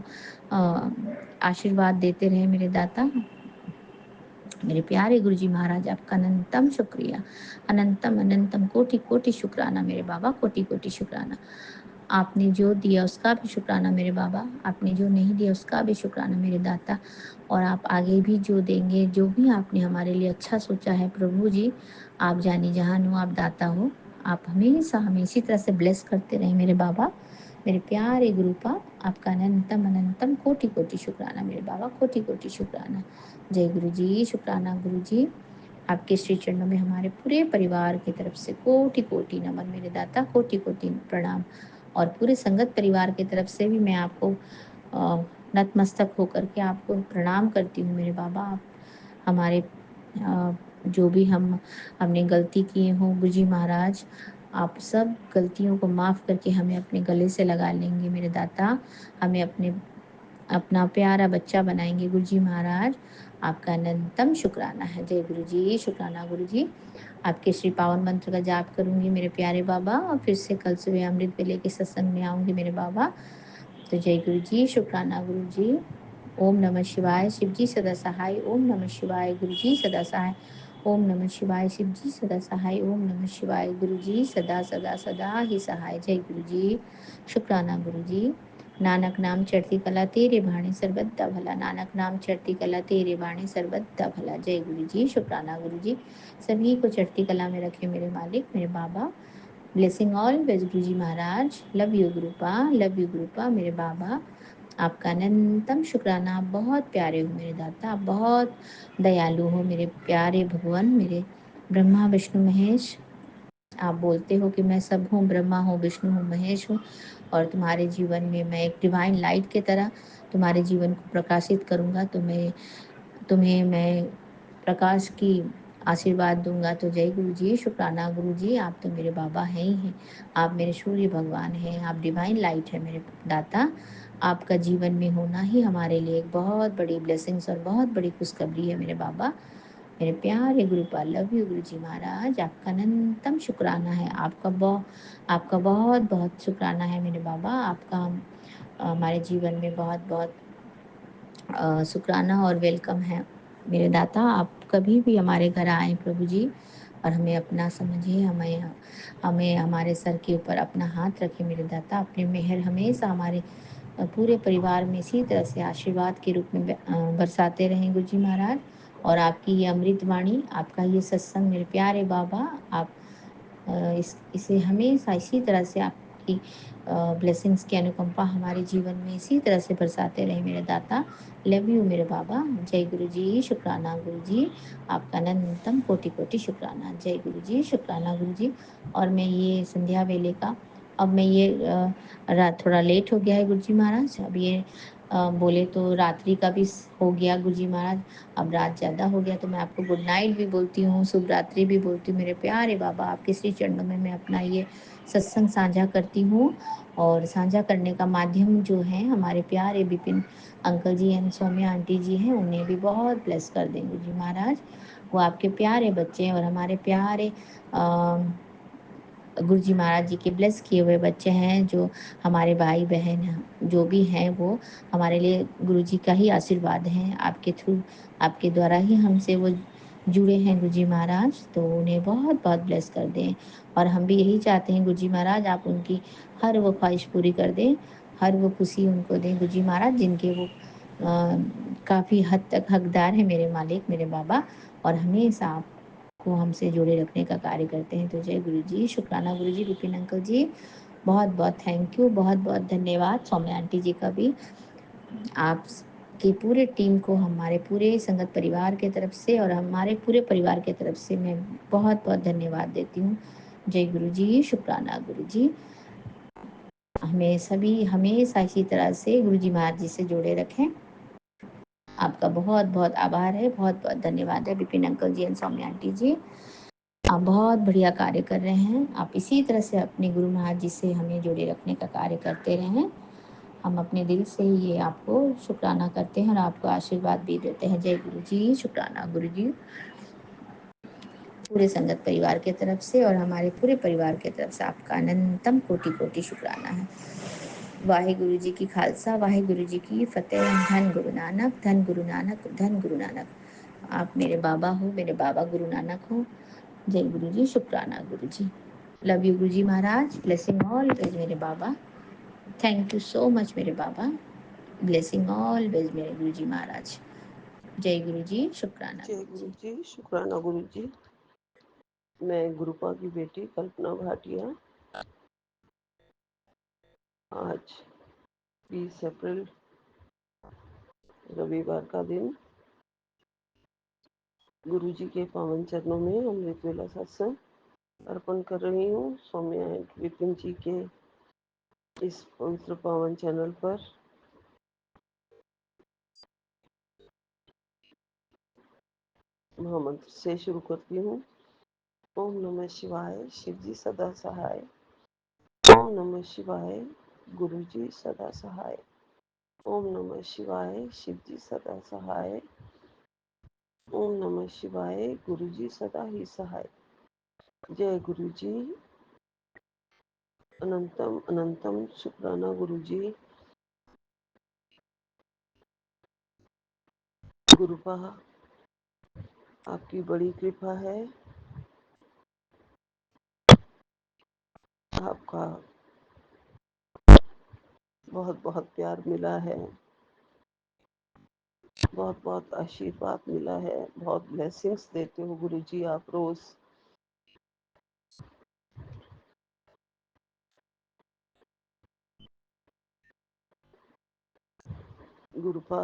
[SPEAKER 4] आशीर्वाद देते रहें मेरे दाता। मेरे प्यारे गुरुजी महाराज, आपका अनंतम शुक्रिया, अनंतम अनंतम कोटि कोटि शुक्राना मेरे बाबा, कोटि कोटि शुक्राना। आपने जो दिया उसका भी शुक्राना मेरे बाबा, आपने जो नहीं दिया उसका भी शुक्राना मेरे दाता, और आप आगे भी जो देंगे, जो भी आपने हमारे लिए अच्छा सोचा है प्रभु जी, आप जानी जहान हो, आप दाता हो, आप हमेशा हमें इसी तरह से ब्लेस करते रहें मेरे बाबा, मेरे प्यारे गुरुपा। आपका अनंतम अनंतम कोटि कोटि शुक्राना मेरे बाबा, कोटि कोटि शुक्राना। जय गुरु जी, शुक्राना गुरु जी। आपके श्री चरणों में हमारे पूरे परिवार की तरफ से कोटि कोटि नमन मेरे दाता, कोटि कोटि प्रणाम। और पूरे संगत परिवार की तरफ से भी मैं आपको नतमस्तक होकर के आपको प्रणाम करती हूँ मेरे बाबा। आप हमारे जो भी हमने गलती किए हों गुरुजी महाराज, आप सब गलतियों को माफ़ करके हमें अपने गले से लगा लेंगे मेरे दाता, हमें अपना प्यारा बच्चा बनाएंगे गुरुजी महाराज। आपका अनंतम शुक्राना है। जय गुरु जी, शुक्राना गुरु जी। आपके श्री पावन मंत्र का जाप करूंगी मेरे प्यारे बाबा, और फिर से कल सुबह अमृत वेले के सत्संग में आऊंगी मेरे बाबा। तो जय गुरु जी, शुक्राना गुरु जी। ओम नमः शिवाय, शिव जी सदा सहाय। ओम नमः शिवाय, गुरु जी सदा सहाय। ओम नमः शिवाय, शिव जी सदा सहाय। ओम नमः शिवाय, गुरु जी सदा सदा सदा ही सहाय। जय गुरु जी, शुक्राना गुरु जी। नानक नाम चढ़ती कला तेरे भाणे सर्वदा भला, नानक नाम चढ़ती कला तेरे भाणे सर्वदा भला। जय गुरु जी, शुक्राना गुरु जी। सभी को चढ़ती कला में रखे मेरे मालिक, मेरे बाबा। Blessing always Guru ji Maharaj. Love you गुरुपा, लव यू गुरुपा मेरे बाबा। आपका अनंतम शुक्राना। आप बहुत प्यारे हो मेरे दाता, आप बहुत दयालु हो मेरे प्यारे भगवान, मेरे ब्रह्मा विष्णु महेश। आप बोलते हो कि मैं सब हूँ, ब्रह्मा हूँ, विष्णु हूँ, महेश हूँ, और तुम्हारे जीवन में मैं एक डिवाइन लाइट की तरह तुम्हारे जीवन को प्रकाशित करूँगा। तुम्हें मैं प्रकाश की आशीर्वाद दूंगा। तो जय गुरु जी, शुक्राना गुरु जी। आप तो मेरे बाबा हैं ही हैं, आप मेरे सूर्य भगवान हैं, आप डिवाइन लाइट है मेरे दाता। आपका जीवन में होना ही हमारे लिए एक बहुत बड़ी ब्लेसिंग्स और बहुत बड़ी खुशखबरी है मेरे बाबा, मेरे प्यारे गुरुपाल। लव यू गुरु जी महाराज। आपका अनंतम शुक्राना है, आपका बहुत बहुत शुक्राना है मेरे बाबा। आपका हमारे जीवन में बहुत बहुत शुक्राना और वेलकम है मेरे दाता। आप कभी भी हमारे घर आए प्रभु जी, और हमें अपना समझिए, हमें हमें हमारे सर के ऊपर अपना हाथ रखे मेरे दाता। अपने मेहर हमेशा हमारे पूरे परिवार में इसी तरह से आशीर्वाद के रूप में बरसाते रहें गुरु जी महाराज। और आपकी ये अमृत वाणी, आपका ये सत्संग मेरे प्यारे बाबा, आप इसे हमेशा इसी तरह से आपकी ब्लेसिंग्स की अनुकंपा हमारे जीवन में इसी तरह से बरसाते रहे मेरे दाता। लव यू मेरे बाबा। जय गुरु जी, शुक्राना गुरु जी। आपका अनंतम कोटि कोटि शुक्राना। जय गुरु जी, शुक्राना गुरु जी। और मैं ये संध्या वेले का, अब मैं ये रात थोड़ा लेट हो गया है गुरु जी महाराज, अब ये बोले तो रात्रि का भी हो गया गुरु जी महाराज, अब रात ज़्यादा हो गया, तो मैं आपको गुड नाइट भी बोलती हूँ, शुभ रात्रि भी बोलती हूँ मेरे प्यारे बाबा। आपके श्री चरणों में मैं अपना ये सत्संग साझा करती हूँ, और साझा करने का माध्यम जो है हमारे प्यारे Vipin uncle ji and Saumya aunty ji हैं, उन्हें भी बहुत ब्लेस कर दें गुरु जी महाराज। वो आपके प्यारे बच्चे हैं और हमारे प्यारे गुरु जी महाराज जी के ब्लेस किए हुए बच्चे हैं, जो हमारे भाई बहन हैं, जो भी हैं वो हमारे लिए गुरु जी का ही आशीर्वाद हैं। आपके थ्रू, आपके द्वारा ही हमसे वो जुड़े हैं गुरु जी महाराज, तो उन्हें बहुत बहुत ब्लेस कर दें। और हम भी यही चाहते हैं गुरु जी महाराज, आप उनकी हर वो ख्वाहिश पूरी कर दें, हर वो खुशी उनको दें गुरु जी महाराज, जिनके वो काफ़ी हद तक हकदार हैं मेरे मालिक, मेरे बाबा। और हमेशा आप को हमसे जोड़े रखने का कार्य करते हैं। तो जय गुरु जी, शुक्राना गुरु जी, विपिन अंकल जी, बहुत बहुत थैंक यू, बहुत बहुत धन्यवाद। सौम्या आंटी जी का भी, आप की पूरे टीम को हमारे पूरे संगत परिवार के तरफ से और हमारे पूरे परिवार के तरफ से मैं बहुत बहुत धन्यवाद देती हूँ। जय गुरु जी, शुक्राना गुरु जी। हमें सभी हमेशा इसी तरह से गुरु जी महाराज जी से जोड़े रखें। आपका बहुत बहुत आभार है, बहुत बहुत धन्यवाद है Vipin uncle ji and Saumya aunty ji. आप बहुत बढ़िया कार्य कर रहे हैं। आप इसी तरह से अपने गुरु महाराज जी से हमें जोड़े रखने का कार्य करते रहें। हम अपने दिल से ही ये आपको शुक्राना करते हैं और आपको आशीर्वाद भी देते हैं। जय गुरु जी, शुक्राना गुरु जी। पूरे संगत परिवार के तरफ से और हमारे पूरे परिवार के तरफ से आपका अनंतम कोटि कोटि शुक्राना है। वाहे गुरु जी की खालसा, वाहे गुरु जी की फतेह। धन गुरु नानक, धन गुरु नानक, धन गुरु नानक। आप मेरे बाबा हो, मेरे बाबा गुरु नानक हो। जय गुरु जी, शुक्राना गुरु जी। Love you Guru ji Maharaj, blessing always मेरे बाबा। थैंक यू सो मच मेरे बाबा, ब्लेसिंग ऑलवेज मेरे गुरु जी महाराज। जय गुरु जी, शुक्राना
[SPEAKER 5] जय
[SPEAKER 4] गुरु
[SPEAKER 5] गुरु
[SPEAKER 4] जी।
[SPEAKER 5] जी, शुक्राना गुरु जी। मैं गुरुपा की बेटी कल्पना भाटिया। आज 20 अप्रैल रविवार का दिन गुरु जी के पावन चरणों में अमृत वेला सत्संग अर्पण कर रही हूँ। सौम्या एंड विपिन जी के इस पवित्र पावन चैनल पर महामंत्र से शुरू करती हूँ। ओम नमः शिवाय, शिव जी सदा सहाय। ओम नमः शिवाय, गुरु जी सदा सहाय। ओम नमः शिवाय, शिव जी सदा सहाय। ओम नमः शिवाय, गुरु जी सदा ही सहाय। जय गुरु जी, अनंतम अनंतम शुक्राना गुरु जी। गुरुपा, आपकी बड़ी कृपा है। आपका बहुत बहुत प्यार मिला है, बहुत बहुत आशीर्वाद मिला है, बहुत ब्लेसिंग्स देते हो गुरु जी आप रोज। गुरुपा,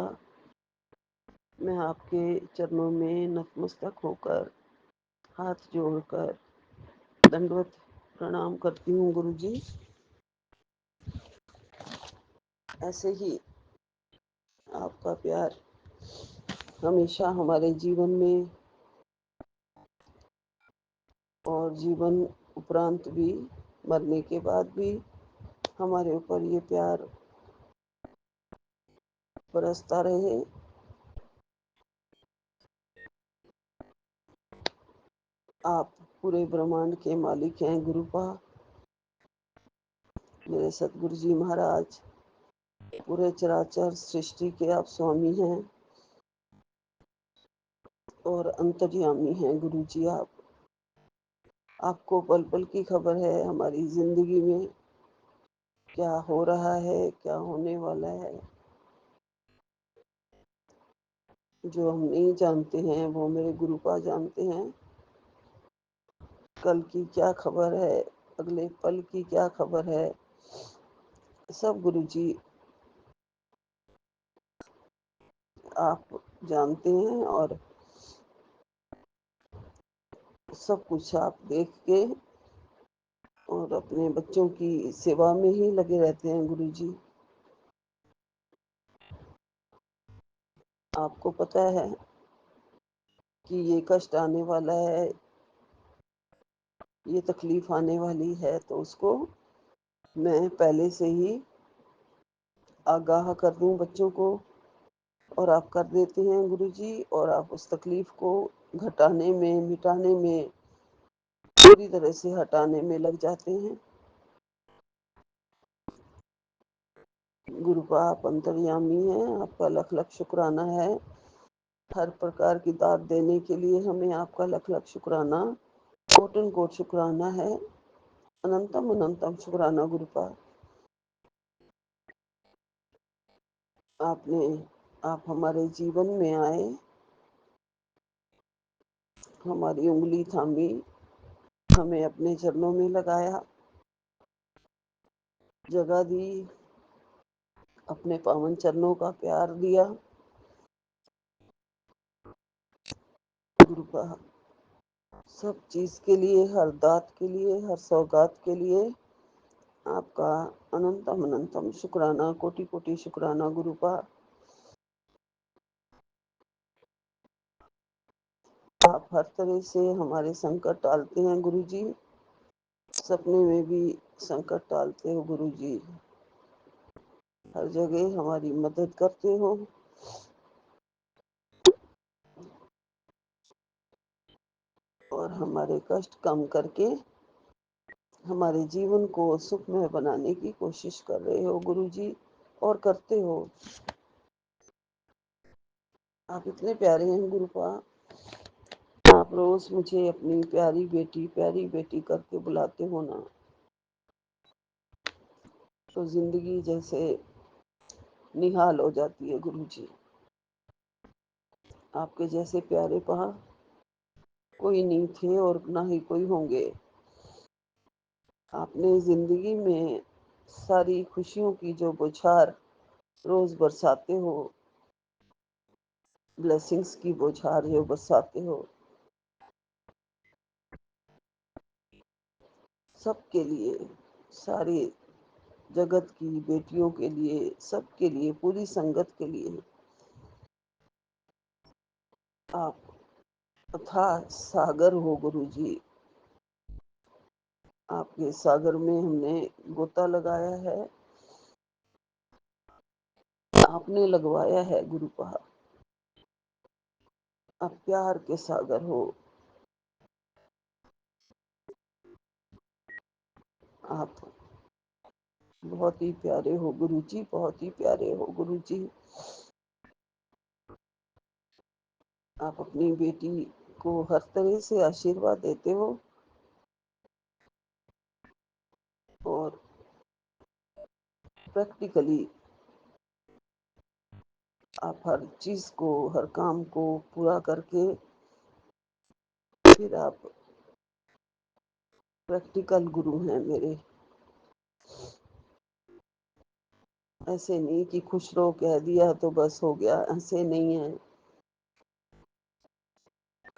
[SPEAKER 5] मैं आपके चरणों में नतमस्तक होकर, हाथ जोड़कर दंडवत प्रणाम करती हूँ गुरु जी। ऐसे ही आपका प्यार हमेशा हमारे जीवन में और जीवन उपरांत भी, मरने के बाद भी हमारे ऊपर ये प्यार बरसता रहे। आप पूरे ब्रह्मांड के मालिक हैं गुरुपा। मेरे सतगुरु जी महाराज पूरे चराचर सृष्टि के आप स्वामी हैं और अंतर्यामी हैं गुरु जी आप। आपको पल पल की खबर है हमारी जिंदगी में क्या हो रहा है, क्या होने वाला है। जो हम नहीं जानते हैं वो मेरे गुरुपा जानते हैं। कल की क्या खबर है, अगले पल की क्या खबर है, सब गुरु जी आप जानते हैं। और सब कुछ आप देख के और अपने बच्चों की सेवा में ही लगे रहते हैं गुरु जी। आपको पता है कि ये कष्ट आने वाला है, ये तकलीफ आने वाली है, तो उसको मैं पहले से ही आगाह कर दूं बच्चों को, और आप कर देते हैं गुरु जी। और आप उस तकलीफ को घटाने में, मिटाने में, पूरी तरह से हटाने में लग जाते हैं। गुरुपा आप अंतर्यामी हैं, आपका लख लख शुक्राना है। हर प्रकार की दात देने के लिए हमें आपका लख लख शुक्राना, कोटन कोट शुक्राना है। अनंतम अनंतम शुक्राना गुरुपा। आप हमारे जीवन में आए, हमारी उंगली थामी, हमें अपने चरणों में लगाया, जगह दी, अपने पावन चरणों का प्यार दिया। गुरुपा, सब चीज के लिए, हर दात के लिए, हर सौगात के लिए आपका अनंतम अनंतम शुक्राना, कोटि कोटि शुक्राना गुरुपा। आप हर तरह से हमारे संकट टालते हैं गुरु जी। सपने में भी संकट टालते हो गुरु जी। हर जगह हमारी मदद करते हो। और हमारे कष्ट कम करके हमारे जीवन को सुखमय बनाने की कोशिश कर रहे हो गुरु जी, और करते हो। आप इतने प्यारे हैं गुरुपा। रोज मुझे अपनी प्यारी बेटी करके बुलाते हो ना, तो जिंदगी जैसे निहाल हो जाती है गुरुजी। आपके जैसे प्यारे पहा कोई नहीं थे और ना ही कोई होंगे। आपने जिंदगी में सारी खुशियों की जो बौछार रोज बरसाते हो, ब्लेसिंग्स की बौछार जो बरसाते हो, सबके लिए, सारी जगत की बेटियों के लिए, सबके लिए, पूरी संगत के लिए आप अथाह सागर हो गुरुजी। आपके सागर में हमने गोता लगाया है, आपने लगवाया है गुरुपहा। आप प्यार के सागर हो। आप बहुत ही प्यारे हो गुरुजी, बहुत ही प्यारे हो गुरुजी। आप अपनी बेटी को हर तरह से आशीर्वाद देते हो और प्रैक्टिकली आप हर चीज को, हर काम को पूरा करके फिर आप प्रैक्टिकल गुरु हैं मेरे। ऐसे नहीं कि खुश रहो कह दिया तो बस हो गया, ऐसे नहीं है।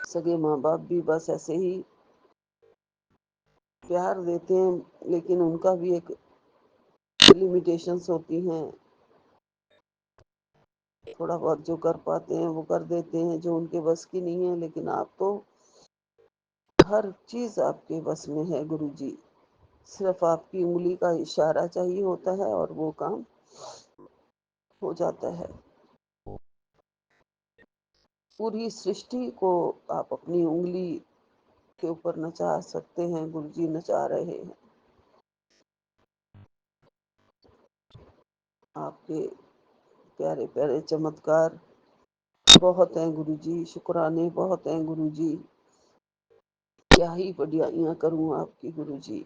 [SPEAKER 5] सगे माँ बाप भी बस ऐसे ही प्यार देते हैं, लेकिन उनका भी एक लिमिटेशंस होती हैं। थोड़ा बहुत जो कर पाते हैं वो कर देते हैं, जो उनके बस की नहीं है। लेकिन आप तो हर चीज आपके बस में है गुरुजी। सिर्फ आपकी उंगली का इशारा चाहिए होता है और वो काम हो जाता है। पूरी सृष्टि को आप अपनी उंगली के ऊपर नचा सकते हैं गुरुजी, नचा रहे हैं। आपके प्यारे प्यारे चमत्कार बहुत हैं गुरुजी, शुक्राने बहुत हैं गुरुजी। क्या ही बढ़ियाइयाँ करूँ आपकी गुरुजी।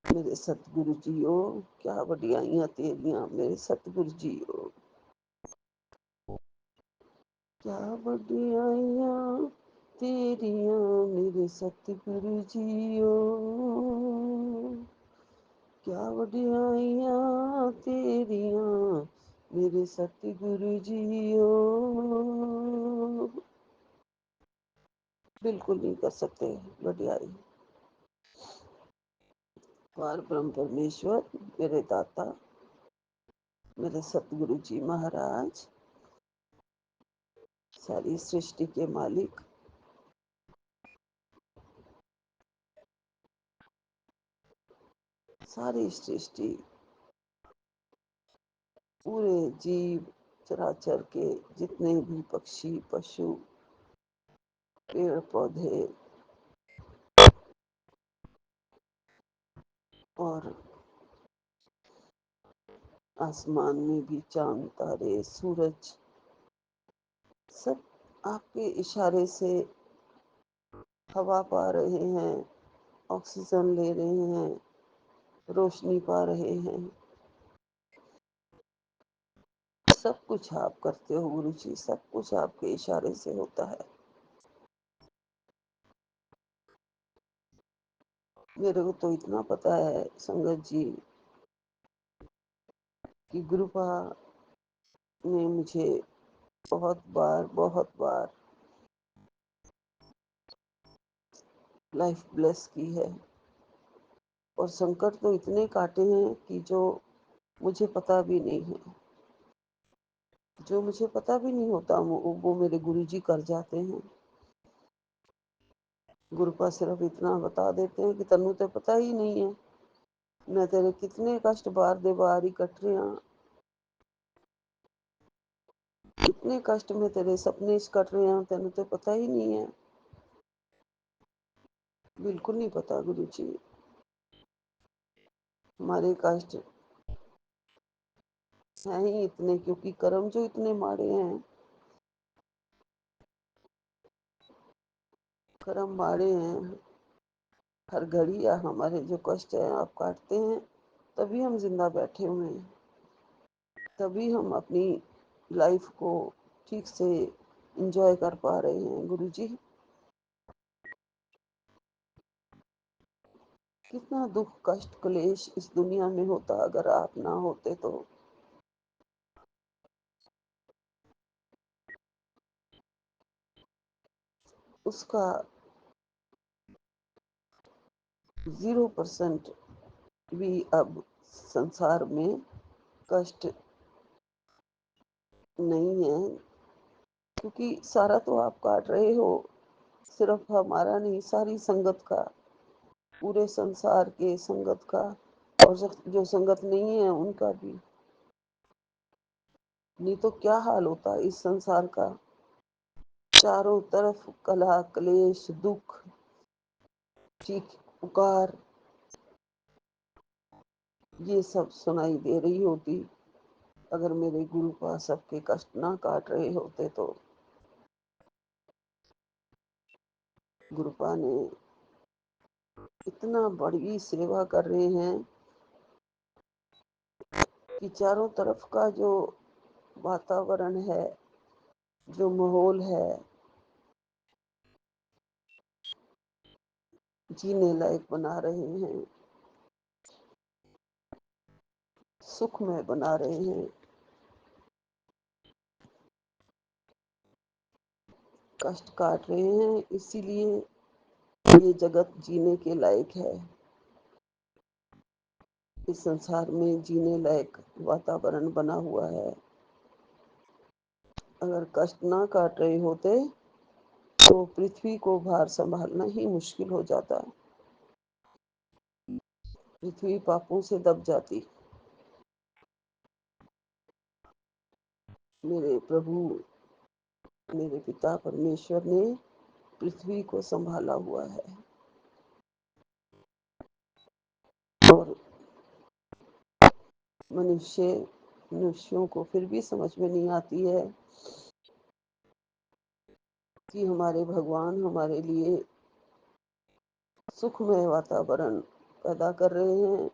[SPEAKER 5] मेरे सतगुरु जी हो, क्या बढ़ियाइयाँ तेरियाँ मेरे सतगुरु जी हो। क्या बढ़ियाइयाँ तेरियाँ मेरे सतगुरु जी हो। क्या बढ़ियाइयाँ तेरियाँ मेरे सतगुरु जी हो। बिल्कुल नहीं कर सकते बढ़ियाई। पार ब्रह्म परमेश्वर, मेरे दाता, मेरे सतगुरु जी महाराज, सारी सृष्टि के मालिक, सारी सृष्टि, पूरे जीव चराचर के जितने भी पक्षी पशु पेड़ पौधे और आसमान में भी चांद तारे सूरज, सब आपके इशारे से हवा पा रहे हैं, ऑक्सीजन ले रहे हैं, रोशनी पा रहे हैं। सब कुछ आप करते हो गुरु जी, सब कुछ आपके इशारे से होता है। मेरे को तो इतना पता है संगत जी कि गुरुपा ने मुझे बहुत बार लाइफ ब्लेस की है। और संकट तो इतने काटे हैं कि जो मुझे पता भी नहीं है, जो मुझे पता भी नहीं होता वो मेरे गुरुजी कर जाते हैं। गुरुपा सिर्फ इतना बता देते हैं कि तन्नू तो पता ही नहीं है, मैं तेरे कितने कष्ट बार दे बार ही कट रहे हैं, कितने कष्ट में तेरे सपने कट रहे हैं, तेनू तो पता ही नहीं है। बिल्कुल नहीं पता गुरुजी। हमारे कष्ट हैं ही इतने क्योंकि कर्म जो इतने माड़े हैं। कर्म माड़े हैं, हर घड़ी या हमारे जो कष्ट हैं आप काटते हैं, तभी हम जिंदा बैठे हुए हैं, तभी हम अपनी लाइफ को ठीक से एंजॉय कर पा रहे हैं। गुरु जी, कितना दुख कष्ट क्लेश इस दुनिया में होता अगर आप ना होते तो। उसका 0% भी अब संसार में कष्ट नहीं है, क्योंकि सारा तो आप काट रहे हो, सिर्फ हमारा नहीं, सारी संगत का, पूरे संसार के संगत का, और जो संगत नहीं है उनका भी। नहीं तो क्या हाल होता इस संसार का। चारों तरफ कलह क्लेश दुख चीख पुकार ये सब सुनाई दे रही होती अगर मेरे गुरु पा सबके कष्ट ना काट रहे होते तो। गुरुपा ने इतना बड़ी सेवा कर रहे हैं कि चारों तरफ का जो वातावरण है, जो माहौल है, जीने लायक बना रहे हैं, सुखमय बना रहे हैं। कष्ट काट रहे हैं, इसीलिए ये जगत जीने के लायक है। इस संसार में जीने लायक वातावरण बना हुआ है। अगर कष्ट ना काट रहे होते तो पृथ्वी को भार संभालना ही मुश्किल हो जाता। पृथ्वी पापों से दब जाती। मेरे प्रभु, मेरे पिता परमेश्वर ने पृथ्वी को संभाला हुआ है, और मनुष्यों को फिर भी समझ में नहीं आती है कि हमारे भगवान हमारे लिए सुखमय वातावरण पैदा कर रहे हैं,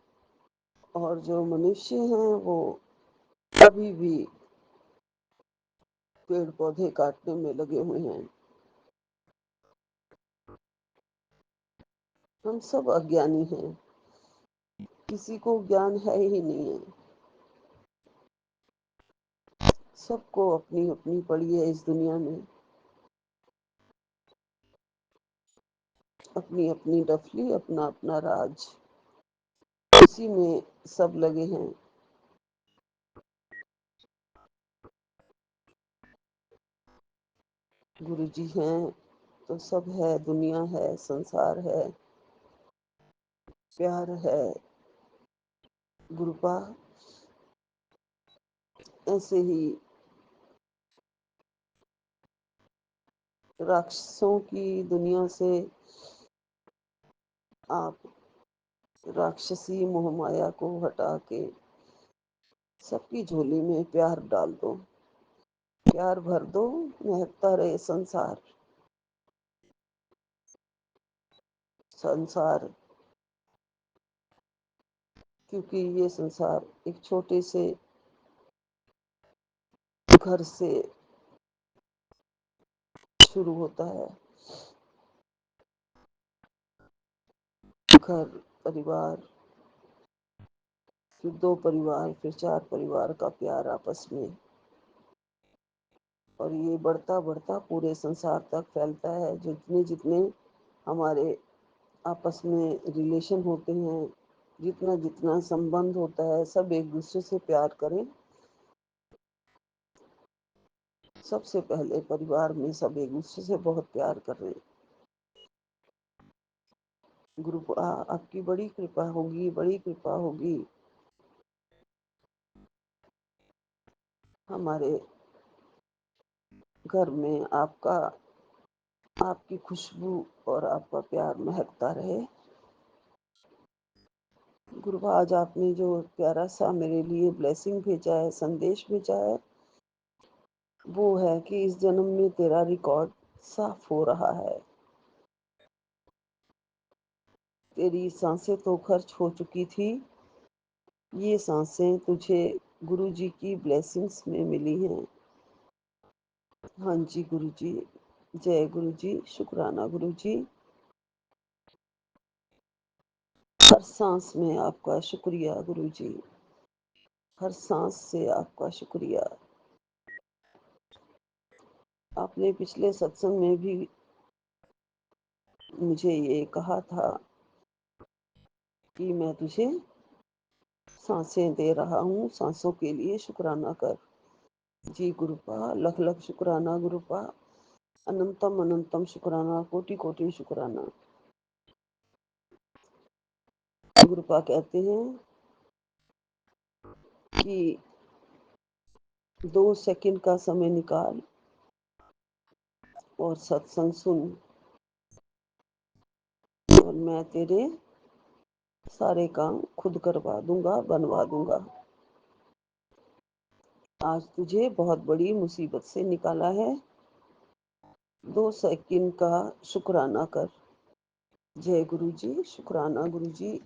[SPEAKER 5] और जो मनुष्य हैं वो अभी भी पेड़ पौधे काटने में लगे हुए हैं। हम सब अज्ञानी हैं, किसी को ज्ञान है ही नहीं है। सबको अपनी अपनी पड़ी है इस दुनिया में, अपनी अपनी डफली, अपना अपना राज, उसी में सब लगे हैं। गुरु जी हैं तो सब है, दुनिया है, संसार है, प्यार है। गुरुपा ऐसे ही राक्षसों की दुनिया से आप राक्षसी मोहमाया को हटा के सबकी झोली में प्यार डाल दो, प्यार भर दो, महकता रहे संसार। संसार, क्योंकि ये संसार एक छोटे से घर से शुरू होता है। घर, परिवार, फिर 2 परिवार, फिर 4 परिवार का प्यार आपस में, और ये बढ़ता बढ़ता पूरे संसार तक फैलता है। जितने जितने हमारे आपस में रिलेशन होते हैं, जितना जितना संबंध होता है, सब एक दूसरे से प्यार करें। सबसे पहले परिवार में सब एक दूसरे से बहुत प्यार कर रहे हैं। गुरु आपकी बड़ी कृपा होगी, बड़ी कृपा होगी। हमारे घर में आपकी खुशबू और आपका प्यार महकता रहे। गुरु आज आपने जो प्यारा सा मेरे लिए ब्लेसिंग भेजा है, संदेश भेजा है, वो है कि इस जन्म में तेरा रिकॉर्ड साफ हो रहा है। तेरी सांसें तो खर्च हो चुकी थी, ये सांसें तुझे गुरुजी की ब्लेसिंग्स में मिली हैं। हाँ जी गुरुजी, जय गुरुजी, शुक्राना गुरुजी। हर सांस में आपका शुक्रिया गुरुजी, हर सांस से आपका शुक्रिया। आपने पिछले सत्संग में भी मुझे ये कहा था कि मैं तुझे सांसें दे रहा हूँ, सांसों के लिए शुक्राना कर। जी गुरुपा, लख लख शुक्राना गुरुपा, अनंतम अनंतम शुक्राना, कोटि कोटि शुक्राना। गुरुपा कहते हैं कि 2 सेकंड का समय निकाल और सत्संग सुन, और मैं तेरे सारे काम खुद करवा दूंगा, बनवा दूंगा। आज तुझे बहुत बड़ी मुसीबत से निकाला है, 2 सेकंड का शुक्राना कर। जय गुरु जी, शुक्राना गुरु जी,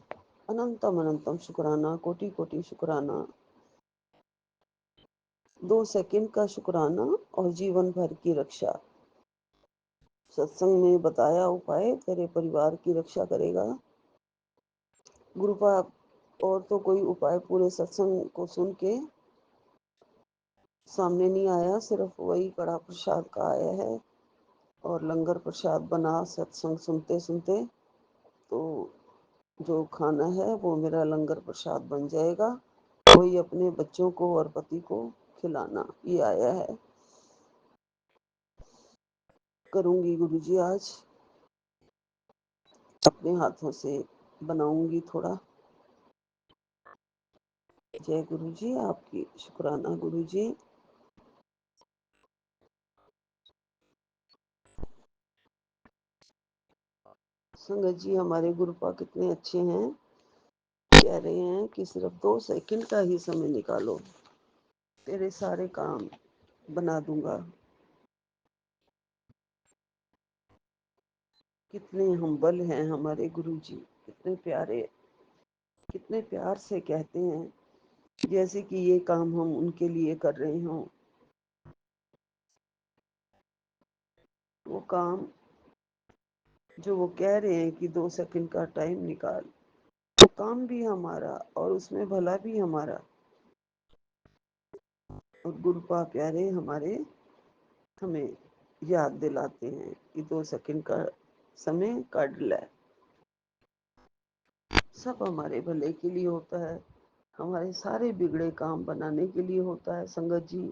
[SPEAKER 5] अनंतम अनंतम शुक्राना, कोटि कोटि शुक्राना। 2 सेकंड का शुक्राना और जीवन भर की रक्षा। सत्संग में बताया उपाय तेरे परिवार की रक्षा करेगा। गुरुपा और तो कोई उपाय पूरे सत्संग को सुन के सामने नहीं आया, सिर्फ वही कड़ा प्रसाद का आया है। और लंगर प्रसाद बना सत्संग सुनते सुनते, तो जो खाना है वो मेरा लंगर प्रसाद बन जाएगा, वही अपने बच्चों को और पति को खिलाना, ये आया है। करूंगी गुरुजी, आज अपने हाथों से बनाऊंगी थोड़ा। जय गुरुजी, आपकी शुक्राना गुरुजी। संगत जी, हमारे गुरुपा कितने अच्छे हैं, कह रहे हैं कि सिर्फ 2 सेकंड का ही समय निकालो, तेरे सारे काम बना दूंगा। कितने हम्बल हैं हमारे गुरुजी, कितने प्यारे, कितने प्यार से कहते हैं, जैसे कि ये काम हम उनके लिए कर रहे हों। वो काम जो वो कह रहे हैं कि 2 सेकंड का टाइम निकाल, वो काम भी हमारा और उसमें भला भी हमारा। और गुरुपा प्यारे हमारे हमें याद दिलाते हैं कि 2 सेकंड का समय काट ले, सब हमारे भले के लिए होता है, हमारे सारे बिगड़े काम बनाने के लिए होता है संगत जी।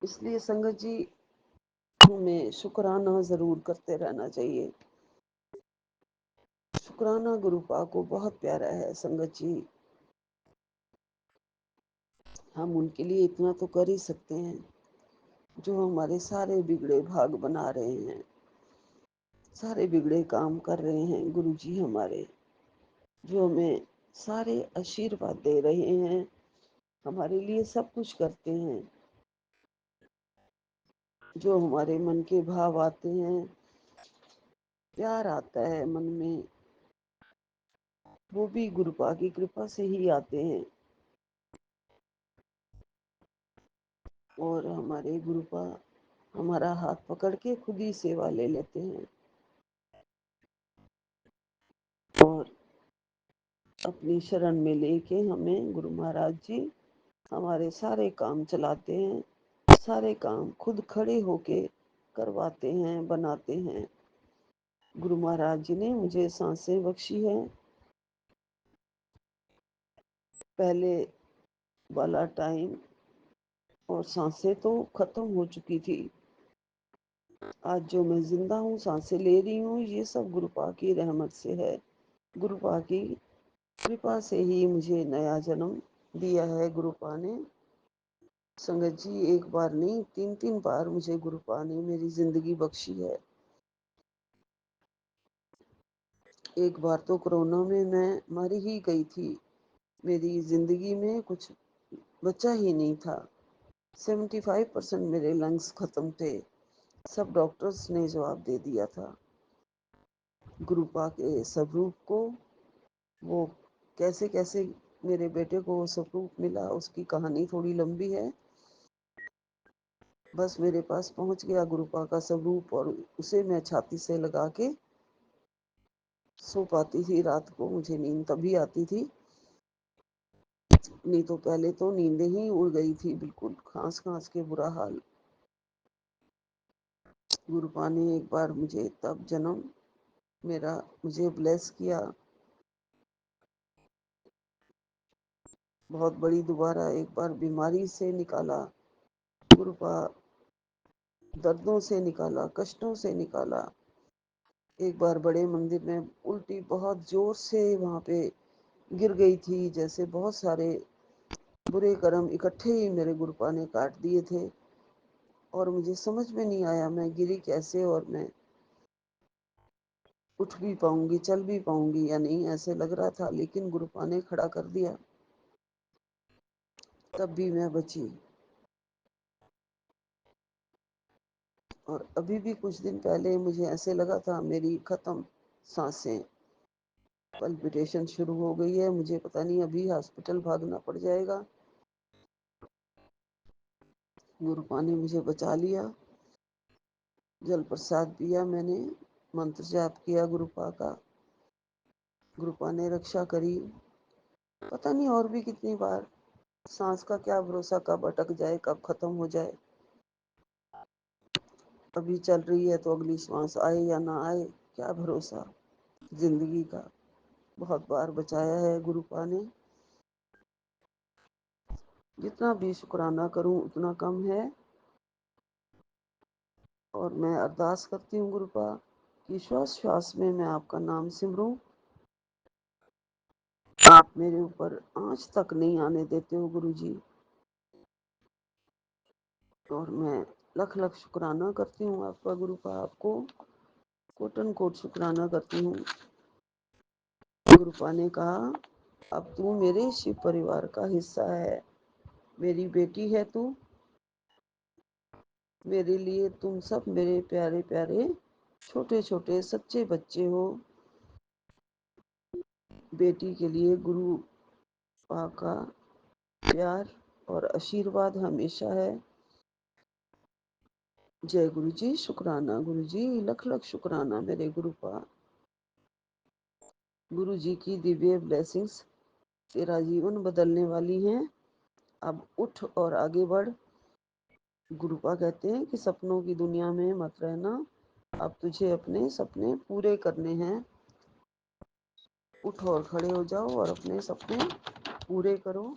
[SPEAKER 5] इसलिए संगत जी, हमें शुक्राना जरूर करते रहना चाहिए। शुक्राना गुरुपा को बहुत प्यारा है संगत जी। हम उनके लिए इतना तो कर ही सकते हैं, जो हमारे सारे बिगड़े भाग बना रहे हैं, सारे बिगड़े काम कर रहे हैं गुरुजी हमारे, जो हमें सारे आशीर्वाद दे रहे हैं, हमारे लिए सब कुछ करते हैं। जो हमारे मन के भाव आते हैं, प्यार आता है मन में, वो भी गुरुपा की कृपा से ही आते हैं। और हमारे गुरुपा हमारा हाथ पकड़ के खुद ही सेवा ले लेते हैं और अपनी शरण में लेके हमें गुरु महाराज जी हमारे सारे काम चलाते हैं, सारे काम खुद खड़े होके करवाते हैं, बनाते हैं। गुरु महाराज जी ने मुझे सांसें बख्शी है। पहले वाला टाइम और सांसें तो खत्म हो चुकी थी, आज जो मैं जिंदा हूँ, सांसें ले रही हूँ, ये सब गुरुपा की रहमत से है। गुरुपा की कृपा से ही मुझे नया जन्म दिया है गुरुपा ने। संगत जी, एक बार नहीं, 3 बार मुझे गुरुपा ने मेरी जिंदगी बख्शी है। एक बार तो कोरोना में मैं मर ही गई थी, मेरी जिंदगी में कुछ बचा ही नहीं था। 75% मेरे लंग्स खत्म थे, सब डॉक्टर्स ने जवाब दे दिया था। गुरुपा के स्वरूप को वो कैसे कैसे मेरे बेटे को वो स्वरूप मिला, उसकी कहानी थोड़ी लंबी है। बस मेरे पास पहुंच गया गुरुपा का स्वरूप, और उसे मैं छाती से लगा के सो पाती थी। रात को मुझे नींद तभी आती थी, नहीं तो पहले तो नींदें ही उड़ गई थी, बिल्कुल खांस खांस के बुरा हाल। गुरुपा ने एक बार मुझे तब जन्म मेरा मुझे ब्लेस किया, बहुत बड़ी दोबारा एक बार बीमारी से निकाला गुरुपा, दर्दों से निकाला, कष्टों से निकाला। एक बार बड़े मंदिर में उल्टी बहुत जोर से वहां पे गिर गई थी, जैसे बहुत सारे बुरे कर्म इकट्ठे ही मेरे गुरुपा ने काट दिए थे, और मुझे समझ में नहीं आया मैं गिरी कैसे, और मैं उठ भी पाऊंगी, चल भी पाऊंगी या नहीं, ऐसे लग रहा था। लेकिन गुरुपा ने खड़ा कर दिया, तब भी मैं बची। और अभी भी कुछ दिन पहले मुझे ऐसे लगा था मेरी खत्म सांसें, पल्पिटेशन शुरू हो गई है, मुझे पता नहीं अभी हॉस्पिटल भागना पड़ जाएगा। गुरुपा ने मुझे बचा लिया, जल प्रसाद पिया मैंने, मंत्र जाप किया गुरुपा का, गुरुपा ने रक्षा करी। पता नहीं और भी कितनी बार, सांस का क्या भरोसा, कब अटक जाए, कब खत्म हो जाए। अभी चल रही है तो अगली सांस आए या ना आए, क्या भरोसा जिंदगी का। बहुत बार बचाया है गुरुपा ने, जितना भी शुक्राना करूं उतना कम है। और मैं अरदास करती हूँ गुरुपा कि श्वास श्वास में मैं आपका नाम सिमरूं, आप मेरे ऊपर आंच तक नहीं आने देते हो गुरुजी। और मैं लख लख शुक्राना करती हूँ आपका गुरुपा, आपको कोटन कोट शुक्राना करती हूँ। गुरुपा ने कहा अब तू मेरे शिव परिवार का हिस्सा है, मेरी बेटी है तू, मेरे लिए तुम सब मेरे प्यारे प्यारे छोटे छोटे सच्चे बच्चे हो। बेटी के लिए गुरु पा का प्यार और आशीर्वाद हमेशा है। जय गुरु जी, शुक्राना गुरु जी, लख लख शुक्राना मेरे गुरुपा। गुरु जी की दिव्य ब्लेसिंग्स तेरा जीवन बदलने वाली हैं। अब उठ और आगे बढ़। गुरुपा कहते हैं कि सपनों की दुनिया में मत रहना, अब तुझे अपने सपने पूरे करने हैं। उठो और खड़े हो जाओ और अपने सपने पूरे करो।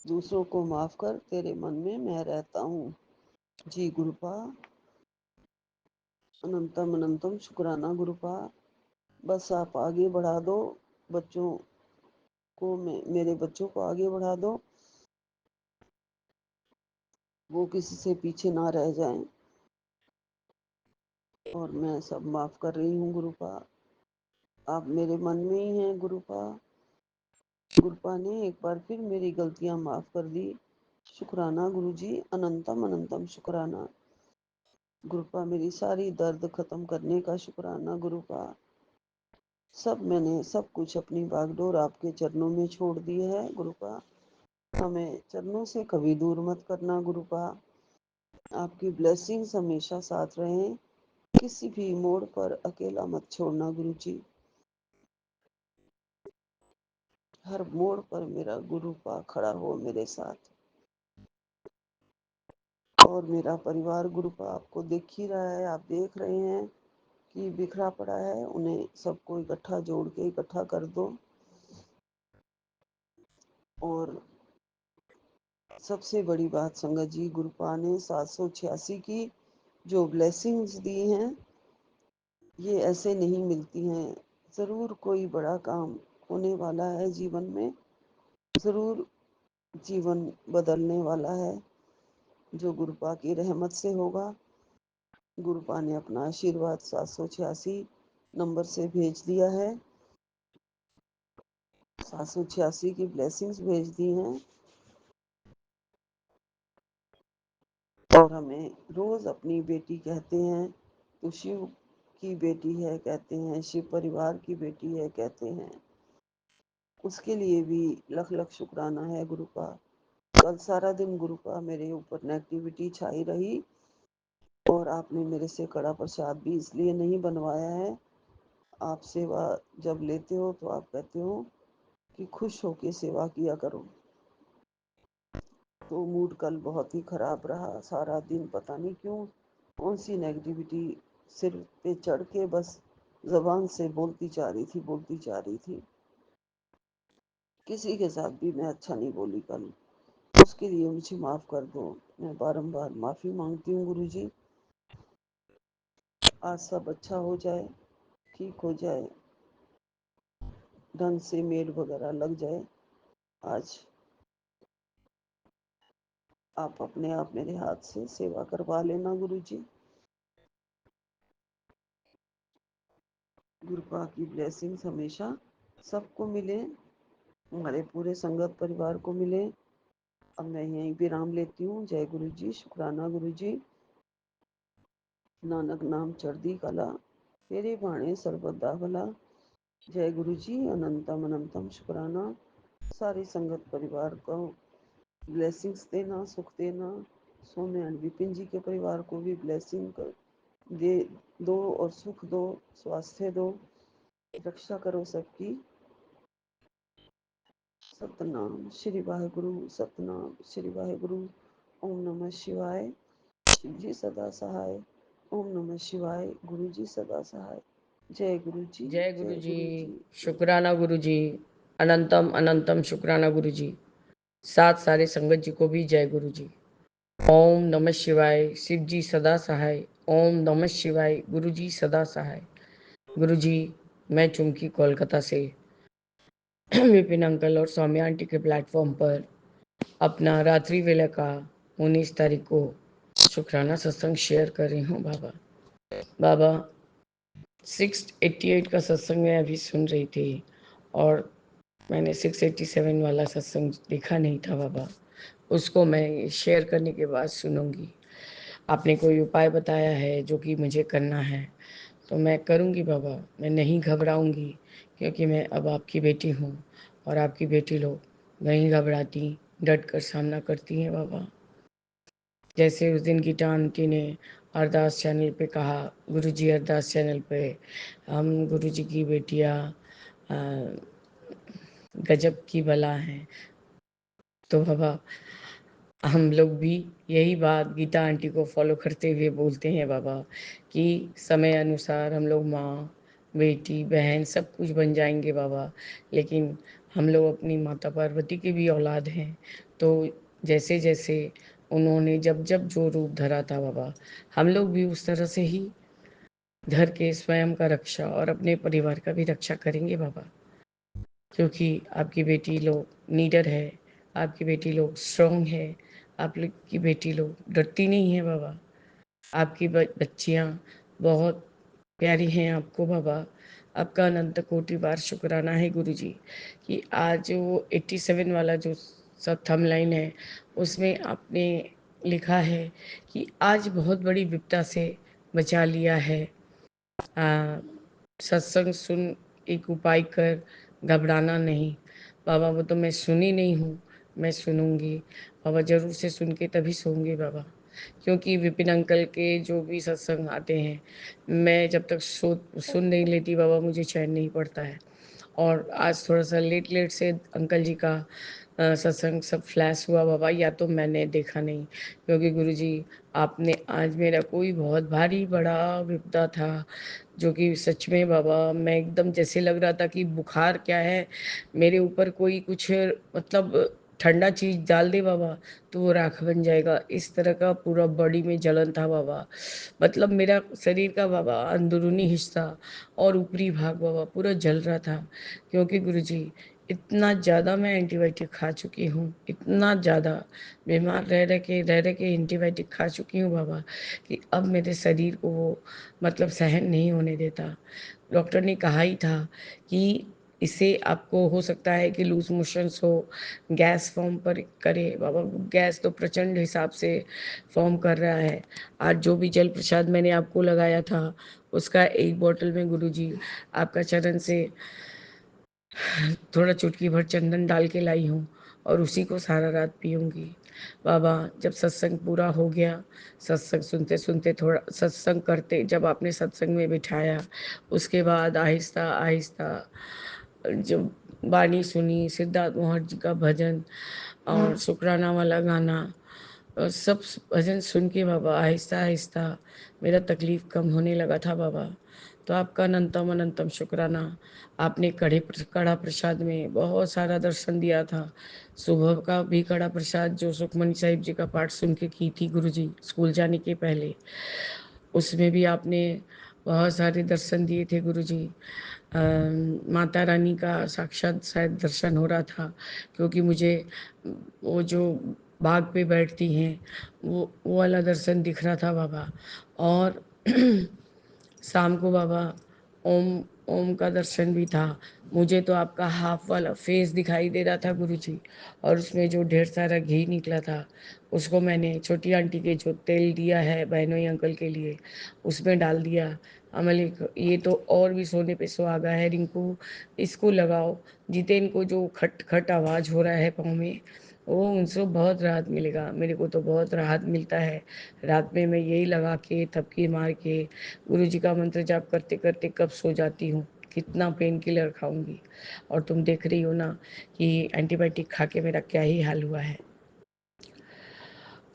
[SPEAKER 5] दूसरों को माफ कर, तेरे मन में मैं रहता हूँ। जी गुरुपा, अनंतम अनंतम शुक्राना गुरुपा। बस आप आगे बढ़ा दो बच्चों को, मेरे बच्चों को आगे बढ़ा दो, वो किसी से पीछे ना रह जाएं। और मैं सब माफ कर रही हूँ गुरुपा, आप मेरे मन में ही हैं गुरुपा। गुरुपा ने एक बार फिर मेरी गलतियां माफ कर दी। शुक्राना गुरुजी, अनंतम अनंतम शुक्राना गुरुपा, मेरी सारी दर्द खत्म करने का शुक्राना गुरुपा। सब मैंने सब कुछ अपनी बागडोर आपके चरणों में छोड़ दी है गुरुपा, हमें चरणों से कभी दूर मत करना गुरुपा। आपकी ब्लेसिंग्स हमेशा साथ रहें, किसी भी मोड़ पर अकेला मत छोड़ना गुरुजी। हर मोड़ पर मेरा गुरुपा खड़ा हो मेरे साथ। और मेरा परिवार गुरुपा आपको देख ही रहा है, आप देख रहे हैं कि बिखरा पड़ा है, उन्हें सबको इकट्ठा जोड़ के इकट्ठा कर दो। और सबसे बड़ी बात संगत जी, गुरुपा ने 786 की जो ब्लेसिंग्स दी हैं, ये ऐसे नहीं मिलती हैं। ज़रूर कोई बड़ा काम होने वाला है जीवन में, ज़रूर जीवन बदलने वाला है, जो गुरुपा की रहमत से होगा। गुरुपा ने अपना आशीर्वाद 786 नंबर से भेज दिया है, 786 की ब्लेसिंग्स भेज दी हैं। और हमें रोज अपनी बेटी कहते हैं, तो शिव की बेटी है कहते हैं, शिव परिवार की बेटी है कहते हैं, उसके लिए भी लख लख शुक्राना है गुरु का। कल सारा दिन गुरु का मेरे ऊपर नेगेटिविटी छाई रही और आपने मेरे से कड़ा प्रसाद भी इसलिए नहीं बनवाया है। आप सेवा जब लेते हो तो आप कहते हो कि खुश होके सेवा किया करो। तो मूड कल बहुत ही खराब रहा, सारा दिन पता नहीं क्यों कौन सी नेगेटिविटी सिर पे चढ़ के बस जबान से बोलती जा रही थी। किसी के साथ भी मैं अच्छा नहीं बोली कल, उसके लिए मुझे माफ कर दो। मैं बारंबार माफी मांगती हूँ गुरु जी। आज सब अच्छा हो जाए, ठीक हो जाए, ढंग से मेड वगैरह लग जाए। आज आप अपने आप मेरे हाथ से सेवा करवा लेना गुरु जी। गुरुपा की ब्लेसिंग्स हमेशा सबको मिले, हमारे पूरे संगत परिवार को मिले। अब मैं यहीं विराम लेती हूँ। जय गुरु जी, शुक्राना गुरु जी। नानक नाम चढ़दी कला, तेरे बाणे सर्वदा भला। जय गुरु जी, अनंतम अनंतम शुक्राना। सारी संगत परिवार को ब्लेसिंग्स देना, सुख देना। सोम्य एंड विपिन जी के परिवार को भी ब्लेसिंग दे दो और सुख दो, स्वास्थ्य दो, रक्षा करो सबकी। सतनाम श्री वाहेगुरु, सतनाम श्री वाहेगुरु। ओम नमः शिवाय। शिव जी सदा सहाय। ओम नमः शिवाय। गुरु जी सदा सहाय। जय गुरु जी,
[SPEAKER 6] जय गुरु
[SPEAKER 5] जय
[SPEAKER 6] जी,
[SPEAKER 5] गुरु जी।
[SPEAKER 6] शुक्राना गुरु जी, अनंतम अनंतम शुक्राना गुरु जी। साथ सारे संगत जी को भी जय गुरु जी। ओम नमः शिवाय, शिव जी सदा सहाय। ओम नमः शिवाय, गुरु जी सदा सहाय। गुरु जी, मैं चुमकी कोलकाता से विपिन अंकल और सौम्या आंटी के प्लेटफॉर्म पर अपना रात्रि वेला का 19 तारीख को शुक्राना सत्संग शेयर कर रही हूँ। बाबा 688 का सत्संग मैं अभी सुन रही थी और मैंने 687 वाला सत्संग देखा नहीं था बाबा, उसको मैं शेयर करने के बाद सुनूंगी। आपने कोई उपाय बताया है जो कि मुझे करना है तो मैं करूंगी बाबा। मैं नहीं घबराऊंगी क्योंकि मैं अब आपकी बेटी हूँ और आपकी बेटी लोग नहीं घबराती, डट कर सामना करती हैं बाबा। जैसे उस दिन गीता आंटी ने अरदास चैनल पे कहा, गुरुजी अरदास चैनल पे हम गुरुजी की बेटियाँ गजब की बला हैं। तो बाबा हम लोग भी यही बात गीता आंटी को फॉलो करते हुए बोलते हैं बाबा कि समय अनुसार हम लोग माँ, बेटी, बहन सब कुछ बन जाएंगे बाबा, लेकिन हम लोग अपनी माता पार्वती की भी औलाद हैं। तो जैसे जैसे उन्होंने जब जब जो रूप धरा था बाबा, हम लोग भी उस तरह से ही धर के स्वयं का रक्षा और अपने परिवार का भी रक्षा करेंगे बाबा। क्योंकि आपकी बेटी लोग नीडर है, आपकी बेटी लोग स्ट्रॉन्ग है, आप लोग की बेटी लोग डरती नहीं है बाबा। आपकी बच्चियाँ बहुत प्यारी हैं आपको बाबा। आपका अनंत कोटि बार शुक्राना है गुरु जी कि आज वो 87 वाला जो सब थंब लाइन है उसमें आपने लिखा है कि आज बहुत बड़ी विपदा से बचा लिया है। सत्संग सुन, एक उपाय कर, घबराना नहीं। बाबा वो तो मैं सुनी नहीं हूँ, मैं सुनूंगी बाबा, जरूर से सुन के तभी सोऊंगी बाबा। क्योंकि विपिन अंकल के जो भी सत्संग आते हैं मैं जब तक सुन नहीं लेती बाबा मुझे चैन नहीं पड़ता है। और आज थोड़ा सा लेट लेट से अंकल जी का सत्संग सब फ्लैश हुआ बाबा, या तो मैंने देखा नहीं क्योंकि गुरुजी आपने आज मेरा कोई बहुत भारी बड़ा विपदा था जो कि सच में बाबा मैं एकदम जैसे लग रहा था कि बुखार क्या है मेरे ऊपर, कोई कुछ मतलब ठंडा चीज़ डाल दे बाबा तो वो राख बन जाएगा, इस तरह का पूरा बॉडी में जलन था बाबा। मतलब मेरा शरीर का बाबा अंदरूनी हिस्सा और ऊपरी भाग बाबा पूरा जल रहा था। क्योंकि गुरुजी इतना ज़्यादा मैं एंटीबायोटिक खा चुकी हूँ, इतना ज़्यादा बीमार रह रह के एंटीबायोटिक खा चुकी हूँ बाबा कि अब मेरे शरीर को वो मतलब सहन नहीं होने देता। डॉक्टर ने कहा ही था कि इससे आपको हो सकता है कि लूज मोशंस हो, गैस फॉर्म पर करे बाबा। गैस तो प्रचंड हिसाब से फॉर्म कर रहा है। आज जो भी जल प्रसाद मैंने आपको लगाया था उसका एक बोतल में गुरुजी आपका चरण से थोड़ा चुटकी भर चंदन डाल के लाई हूँ और उसी को सारा रात पीऊँगी। बाबा जब सत्संग पूरा हो गया, सत्संग सुनते सुनते थोड़ा सत्संग करते जब आपने सत्संग में बिठाया, उसके बाद आहिस्ता आहिस्ता जब वाणी सुनी, सिद्धार्थ मोहन जी का भजन और शुक्राना वाला गाना और सब भजन सुन के बाबा आहिस्ता आहिस्ता मेरा तकलीफ कम होने लगा था बाबा। तो आपका अनंतम अनंतम शुक्राना। आपने कड़ा प्रसाद में बहुत सारा दर्शन दिया था। सुबह का भी कड़ा प्रसाद जो सुखमनी साहिब जी का पाठ सुन के की थी गुरुजी स्कूल जाने के पहले, उसमें भी आपने बहुत सारे दर्शन दिए थे गुरुजी। माता रानी का साक्षात शायद दर्शन हो रहा था, क्योंकि मुझे वो जो बाग पे बैठती हैं वो वाला दर्शन दिख रहा था बाबा। और शाम को बाबा ओम ओम का दर्शन भी था। मुझे तो आपका हाफ वाला फेस दिखाई दे रहा था गुरुजी, और उसमें जो ढेर सारा घी निकला था उसको मैंने छोटी आंटी के जो तेल दिया है बहनोई अंकल के लिए उसमें डाल दिया। अमली ये तो और भी सोने पे सुहागा है, रिंकू इसको लगाओ। जितेन को जो खट खट आवाज़ हो रहा है पाँव में, वो उनसे बहुत राहत मिलेगा। मेरे को तो बहुत राहत मिलता है। रात में मैं यही लगा के थपकी मार के गुरुजी का मंत्र जाप करते करते कब सो जाती हूँ। कितना पेन किलर खाऊंगी, और तुम देख रही हो ना कि एंटीबायोटिक खा के मेरा क्या ही हाल हुआ है।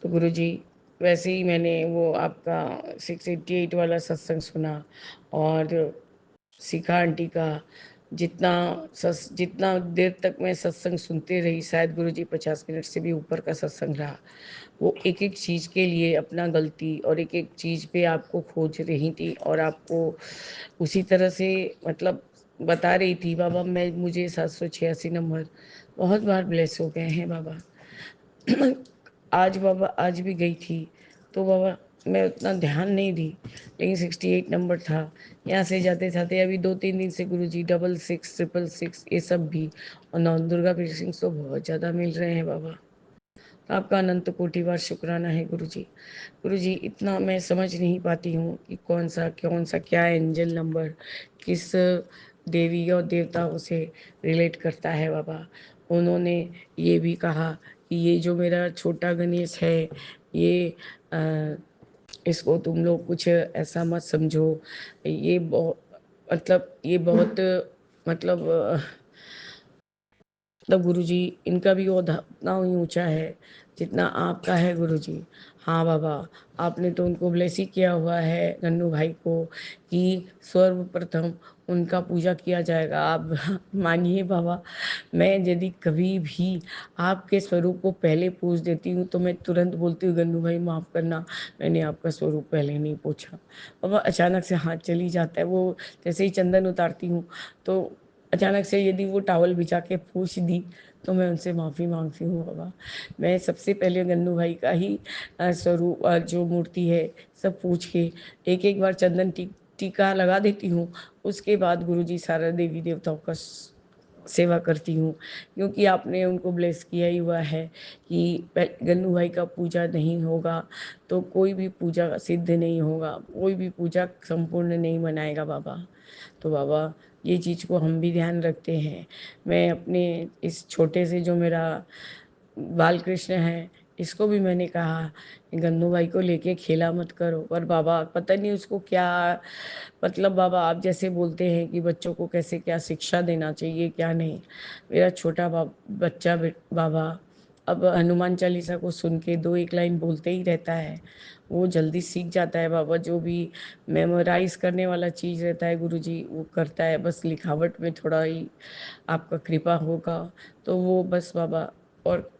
[SPEAKER 6] तो गुरुजी वैसे ही मैंने वो आपका 688 वाला सत्संग सुना और सीखा आंटी का। जितना देर तक मैं सत्संग सुनते रही, शायद गुरुजी 50 मिनट से भी ऊपर का सत्संग रहा। वो एक एक चीज़ के लिए अपना गलती और एक एक चीज़ पे आपको खोज रही थी और आपको उसी तरह से मतलब बता रही थी। बाबा मुझे 786 नंबर बहुत बार ब्लेस हो गए हैं बाबा। आज बाबा आज भी गई थी तो बाबा मैं उतना ध्यान नहीं दी, लेकिन 68 नंबर था। यहाँ से जाते जाते अभी 2-3 दिन से गुरुजी 66 666 ये सब भी, और नौ दुर्गा ब्लेसिंग्स तो बहुत ज़्यादा मिल रहे हैं बाबा। आपका अनंत कोटि बार शुक्राना है गुरुजी। गुरुजी इतना मैं समझ नहीं पाती हूँ कि कौन सा क्या एंजल नंबर किस देवी और देवताओं से रिलेट करता है बाबा। उन्होंने ये भी कहा कि ये जो मेरा छोटा गणेश है ये इसको तुम लोग कुछ ऐसा मत समझो। ये बहुत मतलब मतलब गुरुजी इनका भी ओहदा उतना ही ऊंचा है जितना आपका है गुरुजी। हाँ बाबा, आपने तो उनको ब्लेस ही किया हुआ है गन्नू भाई को कि सर्वप्रथम उनका पूजा किया जाएगा। आप मानिए बाबा, मैं यदि कभी भी आपके स्वरूप को पहले पूज देती हूँ तो मैं तुरंत बोलती हूँ गन्नू भाई माफ़ करना, मैंने आपका स्वरूप पहले नहीं पूछा। बाबा अचानक से हाथ चली जाता है, वो जैसे ही चंदन उतारती हूँ तो अचानक से यदि वो टॉवल बिछा के पूछ दी तो मैं उनसे माफ़ी मांगती हूँ बाबा। मैं सबसे पहले गन्नू भाई का ही स्वरूप जो मूर्ति है सब पूछ के एक एक बार चंदन टीका लगा देती हूँ। उसके बाद गुरुजी सारा देवी देवताओं का सेवा करती हूँ, क्योंकि आपने उनको ब्लेस किया ही हुआ है कि गन्नू भाई का पूजा नहीं होगा तो कोई भी पूजा सिद्ध नहीं होगा, कोई भी पूजा संपूर्ण नहीं मनाएगा बाबा। तो बाबा ये चीज़ को हम भी ध्यान रखते हैं। मैं अपने इस छोटे से जो मेरा बाल कृष्ण है इसको भी मैंने कहा कि गन्नू भाई को लेके खेला मत करो, पर बाबा पता नहीं उसको क्या मतलब बाबा आप जैसे बोलते हैं कि बच्चों को कैसे क्या शिक्षा देना चाहिए क्या नहीं। मेरा छोटा बच्चा बाबा अब हनुमान चालीसा को सुन के 2-1 लाइन बोलते ही रहता है, वो जल्दी सीख जाता है बाबा। जो भी मेमोराइज करने वाला चीज़ रहता है गुरुजी वो करता है, बस लिखावट में थोड़ा ही आपका कृपा होगा तो वो बस बाबा। और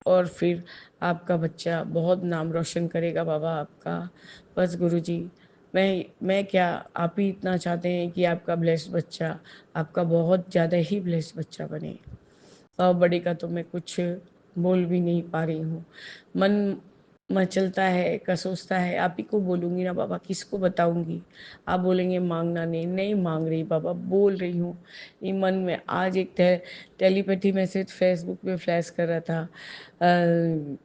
[SPEAKER 6] और फिर आपका बच्चा बहुत नाम रोशन करेगा बाबा आपका। बस गुरुजी मैं क्या, आप ही इतना चाहते हैं कि आपका ब्लेस्ड बच्चा, आपका बहुत ज़्यादा ही ब्लेस्ड बच्चा बने। और बड़े का तो मैं कुछ बोल भी नहीं पा रही हूँ। मन मचलता है, कसोसता है, आप ही को बोलूँगी ना बाबा, किसको बताऊँगी? आप बोलेंगे माँगना नहीं, नहीं माँग रही बाबा, बोल रही हूँ। ये मन में आज एक टेलीपैथी मैसेज फेसबुक पे फ्लैश कर रहा था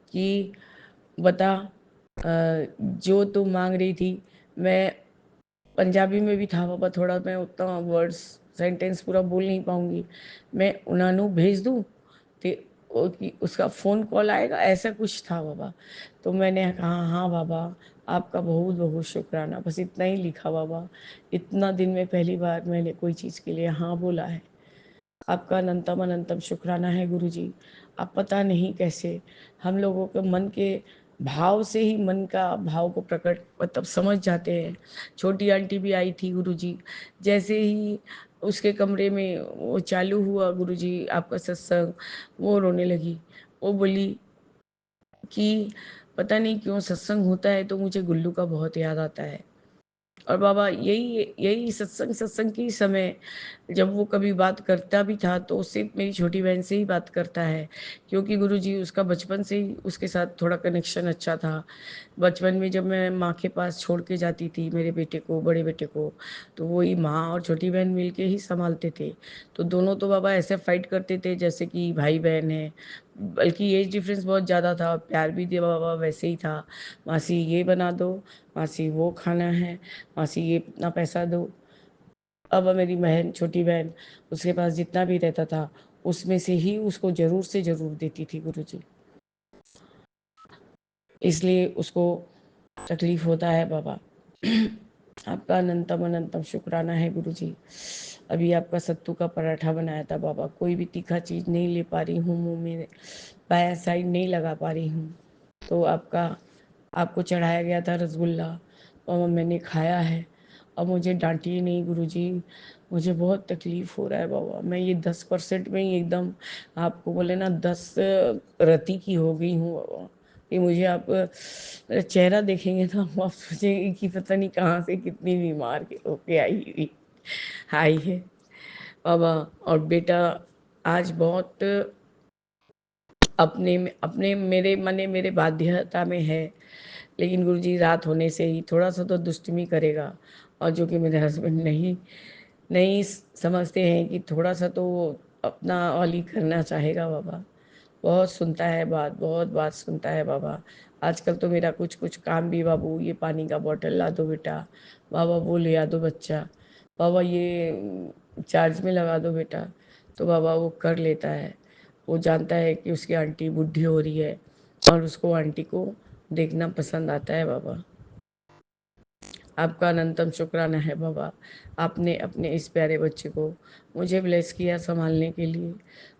[SPEAKER 6] कि बता जो तू माँग रही थी, मैं पंजाबी में भी था बाबा, थोड़ा मैं उतना वर्ड्स सेंटेंस पूरा बोल नहीं पाऊँगी। मैं उन्हां भेज दूँ ते कि उसका फ़ोन कॉल आएगा, ऐसा कुछ था बाबा। तो मैंने कहा हाँ बाबा, आपका बहुत-बहुत शुक्राना। बस इतना ही लिखा बाबा। इतना दिन में पहली बार मैंने कोई चीज़ के लिए हाँ बोला है। आपका अनंतम अनंतम शुक्राना है गुरुजी। आप पता नहीं कैसे हम लोगों के मन के भाव से ही मन का भाव को प्रकट मतलब समझ जाते हैं। छोटी आंटी भी आई थी गुरुजी, जैसे ही उसके कमरे में वो चालू हुआ गुरुजी आपका सत्संग, वो रोने लगी। वो बोली कि पता नहीं क्यों सत्संग होता है तो मुझे गुल्लू का बहुत याद आता है। और बाबा यही यही सत्संग सत्संग के समय जब वो कभी बात करता भी था तो उससे मेरी छोटी बहन से ही बात करता है, क्योंकि गुरुजी उसका बचपन से ही उसके साथ थोड़ा कनेक्शन अच्छा था। बचपन में जब मैं माँ के पास छोड़ के जाती थी मेरे बेटे को, बड़े बेटे को, तो वही माँ और छोटी बहन मिल के ही संभालते थे। तो दोनों तो बाबा ऐसे फाइट करते थे जैसे कि भाई बहन हैं, बल्कि एज डिफरेंस बहुत ज़्यादा था, प्यार भी दे बाबा वैसे ही था। मासी ये बना दो, मासी वो खाना है, मासी ये इतना पैसा दो। अब मेरी बहन, छोटी बहन, उसके पास जितना भी रहता था उसमें से ही उसको ज़रूर से ज़रूर देती थी गुरुजी। इसलिए उसको तकलीफ़ होता है बाबा। आपका अनंतम अनंतम शुक्राना है गुरुजी। अभी आपका सत्तू का पराठा बनाया था बाबा, कोई भी तीखा चीज़ नहीं ले पा रही हूँ मुँह में, बायाँ साइड नहीं लगा पा रही हूँ। तो आपको चढ़ाया गया था रसगुल्ला और मैंने खाया है। अब मुझे डांटिए नहीं गुरुजी, मुझे बहुत तकलीफ़ हो रहा है बाबा। मैं ये 10% में ही एकदम आपको बोले ना 10 रति की हो गई हूँ बाबा। कि मुझे आप मेरा चेहरा देखेंगे तो आप सोचेंगे कि पता नहीं कहाँ से कितनी बीमार के होके आई है बाबा। और बेटा आज बहुत अपने मेरे मने मेरे बाध्यता में है, लेकिन गुरुजी रात होने से ही थोड़ा सा तो दुष्टमी करेगा। और जो कि मेरे हस्बैंड नहीं नहीं समझते हैं कि थोड़ा सा तो वो अपना ऑली करना चाहेगा बाबा। बहुत सुनता है बात, बहुत बात सुनता है बाबा। आजकल तो मेरा कुछ कुछ काम भी, बाबू ये पानी का बॉटल ला दो बेटा, बाबा वो ले आ दो बच्चा, बाबा ये चार्ज में लगा दो बेटा, तो बाबा वो कर लेता है। वो जानता है कि उसकी आंटी बुढ़ी हो रही है और उसको आंटी को देखना पसंद आता है बाबा। आपका अनंतम शुक्राना है बाबा। आपने अपने इस प्यारे बच्चे को मुझे ब्लेस किया संभालने के लिए,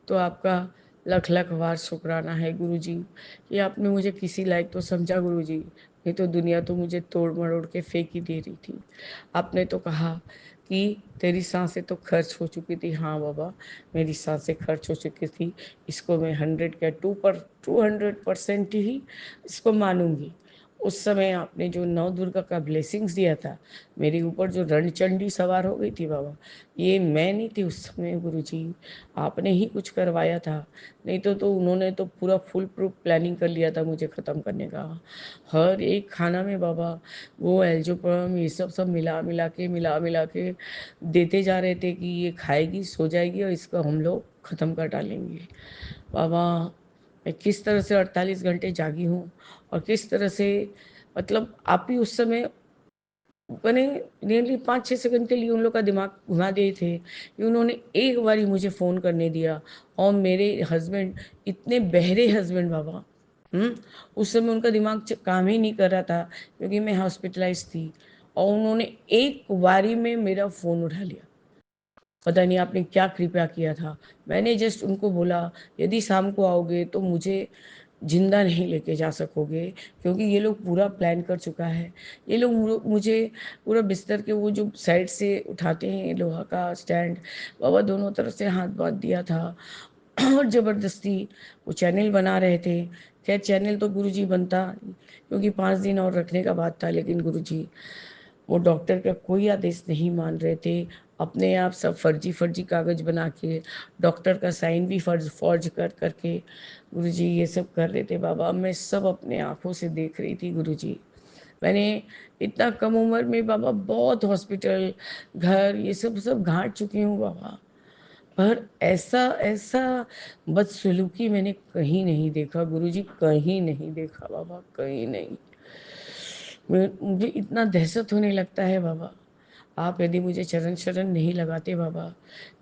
[SPEAKER 6] तो आपका लख लख बार शुक्राना है गुरुजी कि आपने मुझे किसी लायक तो समझा गुरुजी, नहीं तो दुनिया तो मुझे तोड़ मरोड़ के फेंक ही दे रही थी। आपने तो कहा कि तेरी सांसें तो खर्च हो चुकी थी। हाँ बाबा, मेरी सांसें खर्च हो चुकी थी, इसको मैं 100 क्या 200% ही इसको मानूंगी। उस समय आपने जो नव दुर्गा का ब्लेसिंग्स दिया था, मेरे ऊपर जो रणचंडी सवार हो गई थी बाबा, ये मैं नहीं थी उस समय गुरुजी, आपने ही कुछ करवाया था। नहीं तो उन्होंने तो पूरा फुल प्रूफ प्लानिंग कर लिया था मुझे ख़त्म करने का। हर एक खाना में बाबा वो एल्जोपम ये सब मिला मिला के देते जा रहे थे कि ये खाएगी सो जाएगी और इसको हम लोग ख़त्म कर डालेंगे। बाबा मैं किस तरह से 48 घंटे जागी हूँ और किस तरह से मतलब आप ही उस समय मैंने नियरली 5-6 सेकंड के लिए उन लोग का दिमाग घुमा दिए थे कि उन्होंने एक बारी मुझे फ़ोन करने दिया। और मेरे हस्बैंड इतने बहरे हस्बैंड बाबा, उस समय उनका दिमाग काम ही नहीं कर रहा था क्योंकि मैं हॉस्पिटलाइज थी, और उन्होंने एक बारी में मेरा फ़ोन उठा लिया। पता नहीं आपने क्या कृपया किया था। मैंने जस्ट उनको बोला यदि शाम को आओगे तो मुझे ज़िंदा नहीं लेके जा सकोगे, क्योंकि ये लोग पूरा प्लान कर चुका है। ये लोग मुझे पूरा बिस्तर के वो जो साइड से उठाते हैं लोहा का स्टैंड, बाबा दोनों तरफ से हाथ बाँध दिया था और ज़बरदस्ती वो चैनल बना रहे थे। खैर चैनल तो गुरुजी बनता क्योंकि 5 दिन और रखने का बात था, लेकिन गुरुजी वो डॉक्टर का कोई आदेश नहीं मान रहे थे। अपने आप सब फर्जी फर्जी कागज बना के, डॉक्टर का साइन भी फॉर्ज कर करके गुरुजी ये सब कर रहे थे बाबा। मैं सब अपने आंखों से देख रही थी गुरुजी। मैंने इतना कम उम्र में बाबा बहुत हॉस्पिटल, घर, ये सब सब घाट चुकी हूँ बाबा, पर ऐसा ऐसा बदसलूकी मैंने कहीं नहीं देखा गुरुजी, कहीं नहीं देखा बाबा, कहीं नहीं। मुझे इतना दहशत होने लगता है बाबा। आप यदि मुझे चरण शरण नहीं लगाते बाबा,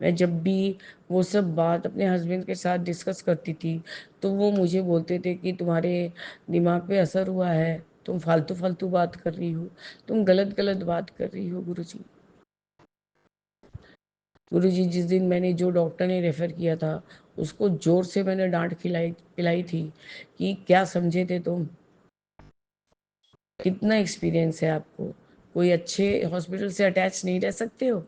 [SPEAKER 6] मैं जब भी वो सब बात अपने हस्बैंड के साथ डिस्कस करती थी तो वो मुझे बोलते थे कि तुम्हारे दिमाग पे असर हुआ है, तुम फालतू फालतू बात कर रही हो, तुम गलत गलत बात कर रही हो गुरुजी। गुरुजी जिस दिन मैंने जो डॉक्टर ने रेफ़र किया था उसको ज़ोर से मैंने डांट खिलाई पिलाई थी कि क्या समझे थे तुम, कितना एक्सपीरियंस है आपको, कोई अच्छे हॉस्पिटल से अटैच नहीं रह सकते हो।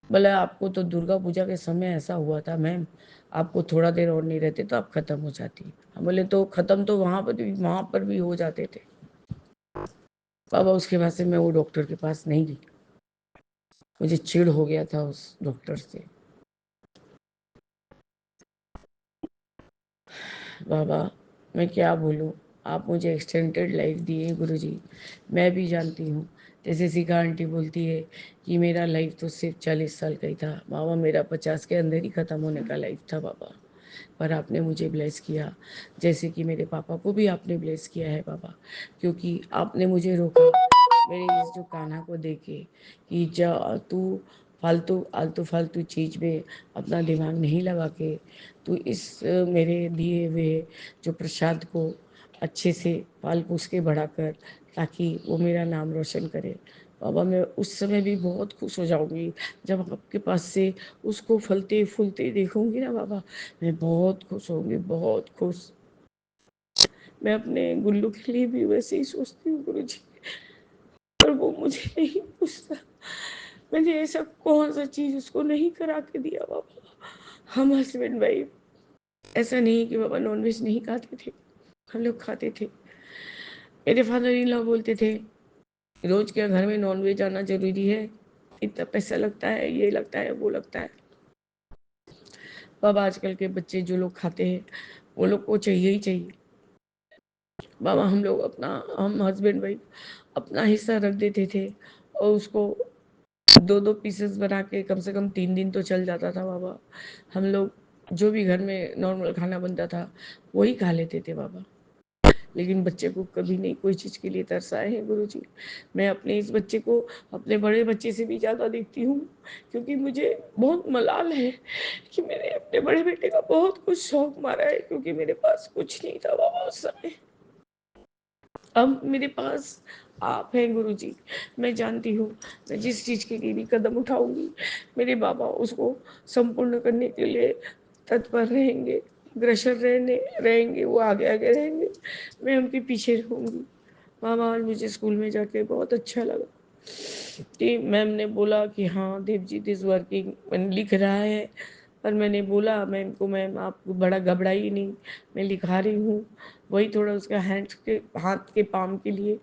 [SPEAKER 6] बोला आपको तो दुर्गा पूजा के समय ऐसा हुआ था मैम, आपको थोड़ा देर और नहीं रहते तो आप ख़त्म हो जाती। हम बोले तो ख़त्म तो वहाँ पर भी हो जाते थे बाबा। उसके बाद से मैं वो डॉक्टर के पास नहीं गई, मुझे चिढ़ हो गया था उस डॉक्टर से। बाबा मैं क्या बोलूँ, आप मुझे एक्सटेंडेड लाइफ दिए गुरुजी। मैं भी जानती हूँ, जैसे शिखा आंटी बोलती है कि मेरा लाइफ तो सिर्फ 40 साल का ही था बाबा, मेरा 50 के अंदर ही ख़त्म होने का लाइफ था बाबा। पर आपने मुझे ब्लेस किया, जैसे कि मेरे पापा को भी आपने ब्लेस किया है बाबा, क्योंकि आपने मुझे रोका मेरे इस जो कान्हा को देके कि जा तू फालतू आलतू फालतू चीज़ में अपना दिमाग नहीं लगा के तू इस मेरे दिए हुए जो प्रसाद को अच्छे से पाल पोस के बड़ा कर, ताकि वो मेरा नाम रोशन करे बाबा। मैं उस समय भी बहुत खुश हो जाऊंगी जब आपके पास से उसको फलते फूलते देखूंगी ना बाबा, मैं बहुत खुश होंगी, बहुत खुश। मैं अपने गुल्लू के लिए भी वैसे ही सोचती हूँ गुरुजी, पर वो मुझे नहीं पूछता। मैंने ऐसा कौन सा चीज उसको नहीं करा के दिया बाबा। हम हस्बैंड वाइफ, ऐसा नहीं कि बाबा नॉनवेज नहीं खाते थे, हम लोग खाते थे। मेरे फादर इन लॉ बोलते थे रोज क्या घर में नॉनवेज आना जरूरी है, इतना पैसा लगता है, ये लगता है, वो लगता है। बाबा आजकल के बच्चे जो लोग खाते हैं वो लोग को चाहिए ही चाहिए बाबा। हम हस्बैंड वाइफ अपना हिस्सा रख देते थे और उसको 2-2 पीसेस बना के कम से कम 3 दिन तो चल जाता था बाबा। हम लोग जो भी घर में नॉर्मल खाना बनता था वही खा लेते थे बाबा। लेकिन बच्चे को कभी नहीं कोई चीज़ के लिए तरसाए हैं गुरुजी। मैं अपने इस बच्चे को अपने बड़े बच्चे से भी ज़्यादा देखती हूँ, क्योंकि मुझे बहुत मलाल है कि मैंने अपने बड़े बेटे का बहुत कुछ शौक मारा है, क्योंकि मेरे पास कुछ नहीं था बाबा उस समय। अब मेरे पास आप हैं गुरुजी। मैं जानती हूँ मैं जिस चीज़ के लिए भी कदम उठाऊंगी मेरे बाबा उसको संपूर्ण करने के लिए तत्पर रहेंगे, अग्रसर रहेंगे, वो आगे आगे रहेंगे, मैं उनके पीछे रहूंगी। मामा आज मुझे स्कूल में जाके बहुत अच्छा लगा कि मैम ने बोला कि हाँ देवजीत इज वर्किंग, मैंने लिख रहा है। पर मैंने बोला मैम को, मैम आप बड़ा घबराइए नहीं, मैं लिखा रही हूँ। वही थोड़ा उसका हाथ के पाम के लिए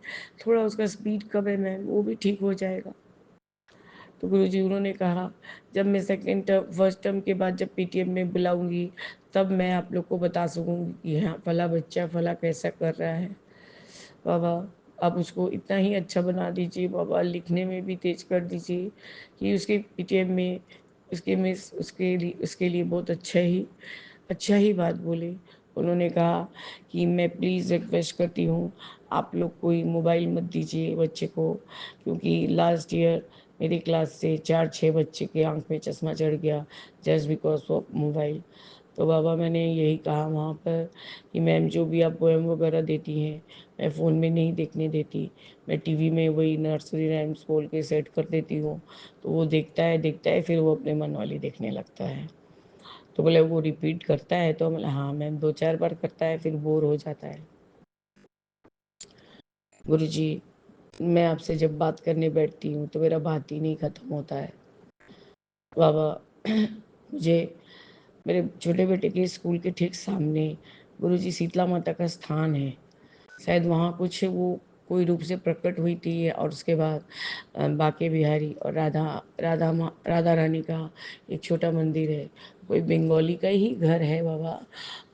[SPEAKER 6] थोड़ा उसका स्पीड कम है मैम, वो भी ठीक हो जाएगा। तो गुरुजी उन्होंने कहा जब मैं सेकेंड टर्म फर्स्ट टर्म के बाद जब पीटीएम में बुलाऊंगी तब मैं आप लोग को बता सकूंगी कि हाँ फला बच्चा फला कैसा कर रहा है। बाबा आप उसको इतना ही अच्छा बना दीजिए बाबा, लिखने में भी तेज कर दीजिए कि उसके पीटीएम में उसके मिस उसके लिए बहुत अच्छा ही बात बोले। उन्होंने कहा कि मैं प्लीज़ रिक्वेस्ट करती हूँ आप लोग कोई मोबाइल मत दीजिए बच्चे को, क्योंकि लास्ट ईयर मेरी क्लास से 4-6 बच्चे के आंख में चश्मा चढ़ गया जस्ट बिकॉज ऑफ मोबाइल। तो बाबा मैंने यही कहा वहाँ पर कि मैम जो भी आप पोएम वगैरह देती हैं मैं फ़ोन में नहीं देखने देती, मैं टीवी में वही नर्सरी राइम्स बोल के सेट कर देती हूँ, तो वो देखता है फिर वो अपने मन वाली देखने लगता है। तो बोले वो रिपीट करता है, तो बोला हाँ मैम 2-4 बार करता है फिर बोर हो जाता है। गुरुजी मैं आपसे जब बात करने बैठती हूँ तो मेरा बात ही नहीं ख़त्म होता है बाबा। मुझे मेरे छोटे बेटे के स्कूल के ठीक सामने गुरुजी शीतला माता का स्थान है, शायद वहाँ कुछ वो कोई रूप से प्रकट हुई थी, और उसके बाद बांके बिहारी और राधा रानी का एक छोटा मंदिर है। कोई बंगाली का ही घर है बाबा,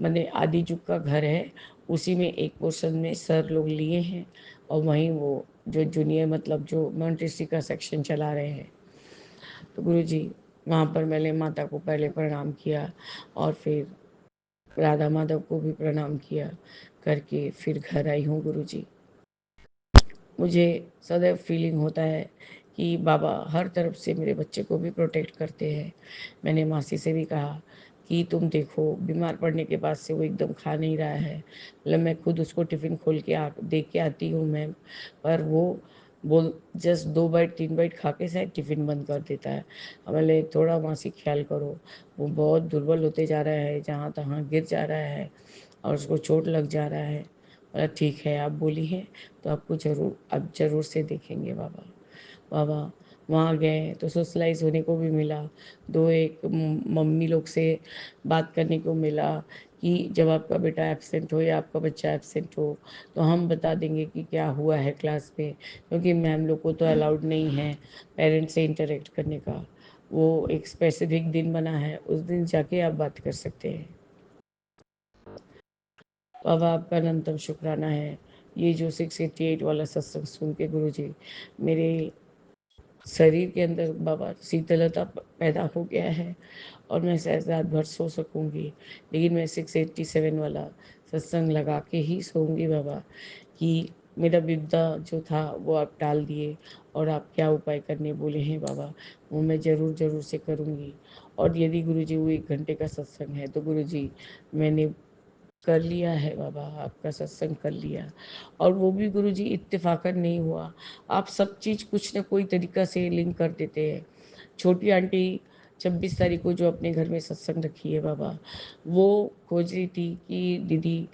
[SPEAKER 6] मैंने आदि जुग का घर है, उसी में एक पोर्शन में सर लोग लिए हैं, और वहीं वो जो जूनियर मतलब जो मॉन्टेसरी का सेक्शन चला रहे हैं। तो गुरुजी वहाँ पर मैंने माता को पहले प्रणाम किया, और फिर राधा माधव को भी प्रणाम किया करके फिर घर आई हूँ गुरुजी। मुझे सदैव फीलिंग होता है कि बाबा हर तरफ से मेरे बच्चे को भी प्रोटेक्ट करते हैं। मैंने मासी से भी कहा कि तुम देखो, बीमार पड़ने के बाद से वो एकदम खा नहीं रहा है, मतलब मैं खुद उसको टिफ़िन खोल के दे के आती हूँ मैम, पर वो बोल जस्ट 2 बाइट 3 बाइट खा के शायद टिफ़िन बंद कर देता है। बोले थोड़ा मासी ख्याल करो, वो बहुत दुर्बल होते जा रहा है, जहाँ तहाँ गिर जा रहा है और उसको चोट लग जा रहा है। बोला ठीक है, आप बोली हैं तो आपको ज़रूर, अब ज़रूर से देखेंगे बाबा। बाबा वहाँ गए तो सोशलाइज़ होने को भी मिला, दो एक मम्मी लोग से बात करने को मिला कि जब आपका बेटा एब्सेंट हो या आपका बच्चा एब्सेंट हो तो हम बता देंगे कि क्या हुआ है क्लास में, क्योंकि मैम लोग को तो अलाउड नहीं है पेरेंट्स से इंटरेक्ट करने का। वो एक स्पेसिफिक दिन बना है, उस दिन जाके आप बात कर सकते हैं। बाबा आपका अनंतम शुक्राना है, ये जो 688 वाला सत्संग सुन के गुरुजी मेरे शरीर के अंदर बाबा शीतलता पैदा हो गया है, और मैं शायद रात भर सो सकूंगी, लेकिन मैं 687 वाला सत्संग लगा के ही सोऊंगी बाबा, कि मेरा विपदा जो था वो आप टाल दिए, और आप क्या उपाय करने बोले हैं बाबा वो मैं ज़रूर ज़रूर से करूँगी। और यदि गुरुजी वो 1 घंटे का सत्संग है तो गुरुजी मैंने कर लिया है बाबा, आपका सत्संग कर लिया, और वो भी गुरुजी इत्तेफाकन नहीं हुआ। आप सब चीज़ कुछ न कोई तरीका से लिंक कर देते हैं। छोटी आंटी 26 तारीख को जो अपने घर में सत्संग रखी है बाबा, वो खोज रही थी कि दीदी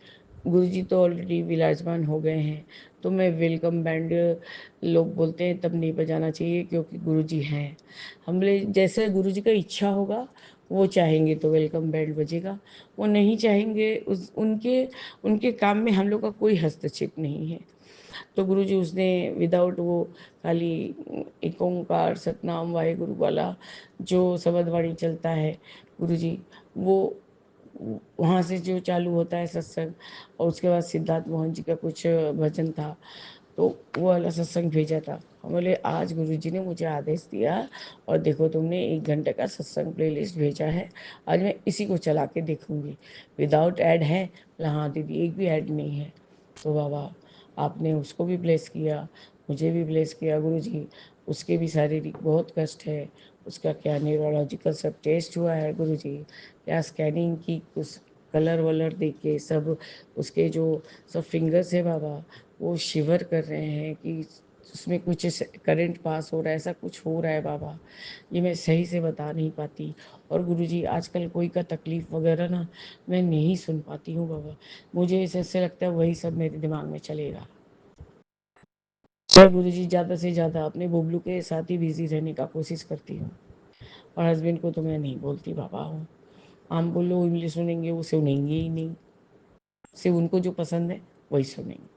[SPEAKER 6] गुरुजी तो ऑलरेडी विराजमान हो गए हैं, तो मैं वेलकम बैंड, लोग बोलते हैं तब नहीं बजाना चाहिए क्योंकि गुरुजी हैं। हम बोले जैसे गुरुजी का इच्छा होगा, वो चाहेंगे तो वेलकम बैंड बजेगा, वो नहीं चाहेंगे उस उनके उनके काम में हम लोग का कोई हस्तक्षेप नहीं है। तो गुरुजी उसने विदाउट वो खाली एक ओंकार सतनाम वाहेगुरु वाला जो शब्दवाणी चलता है गुरुजी, वो वहाँ से जो चालू होता है सत्संग, और उसके बाद सिद्धार्थ मोहन जी का कुछ भजन था, तो वो वाला सत्संग भेजा था। हम बोले आज गुरुजी ने मुझे आदेश दिया, और देखो तुमने 1 घंटे का सत्संग प्लेलिस्ट भेजा है, आज मैं इसी को चला के देखूंगी, विदाउट ऐड है। बोला हाँ दीदी एक भी ऐड नहीं है। तो बाबा आपने उसको भी ब्लेस किया, मुझे भी ब्लेस किया गुरुजी। उसके भी शारीरिक बहुत कष्ट है, उसका क्या न्यूरोलॉजिकल सब टेस्ट हुआ है गुरुजी, क्या स्कैनिंग की, कुछ कलर वलर देख के सब उसके जो सब फिंगर्स है बाबा वो शिवर कर रहे हैं कि उसमें कुछ करंट पास हो रहा है, ऐसा कुछ हो रहा है बाबा, ये मैं सही से बता नहीं पाती। और गुरुजी आजकल कोई का तकलीफ़ वगैरह ना मैं नहीं सुन पाती हूँ बाबा, मुझे ऐसे लगता है वही सब मेरे दिमाग में चलेगा। मैं गुरुजी ज़्यादा से ज़्यादा अपने बुबलू के साथ ही बिजी रहने का कोशिश करती हूँ, और हस्बैंड को तो मैं नहीं बोलती बाबा हूँ, हम बोलो इंग्लिश सुनेंगे वो सुनेंगे ही नहीं, सिर्फ उनको जो पसंद है वही सुनेंगे।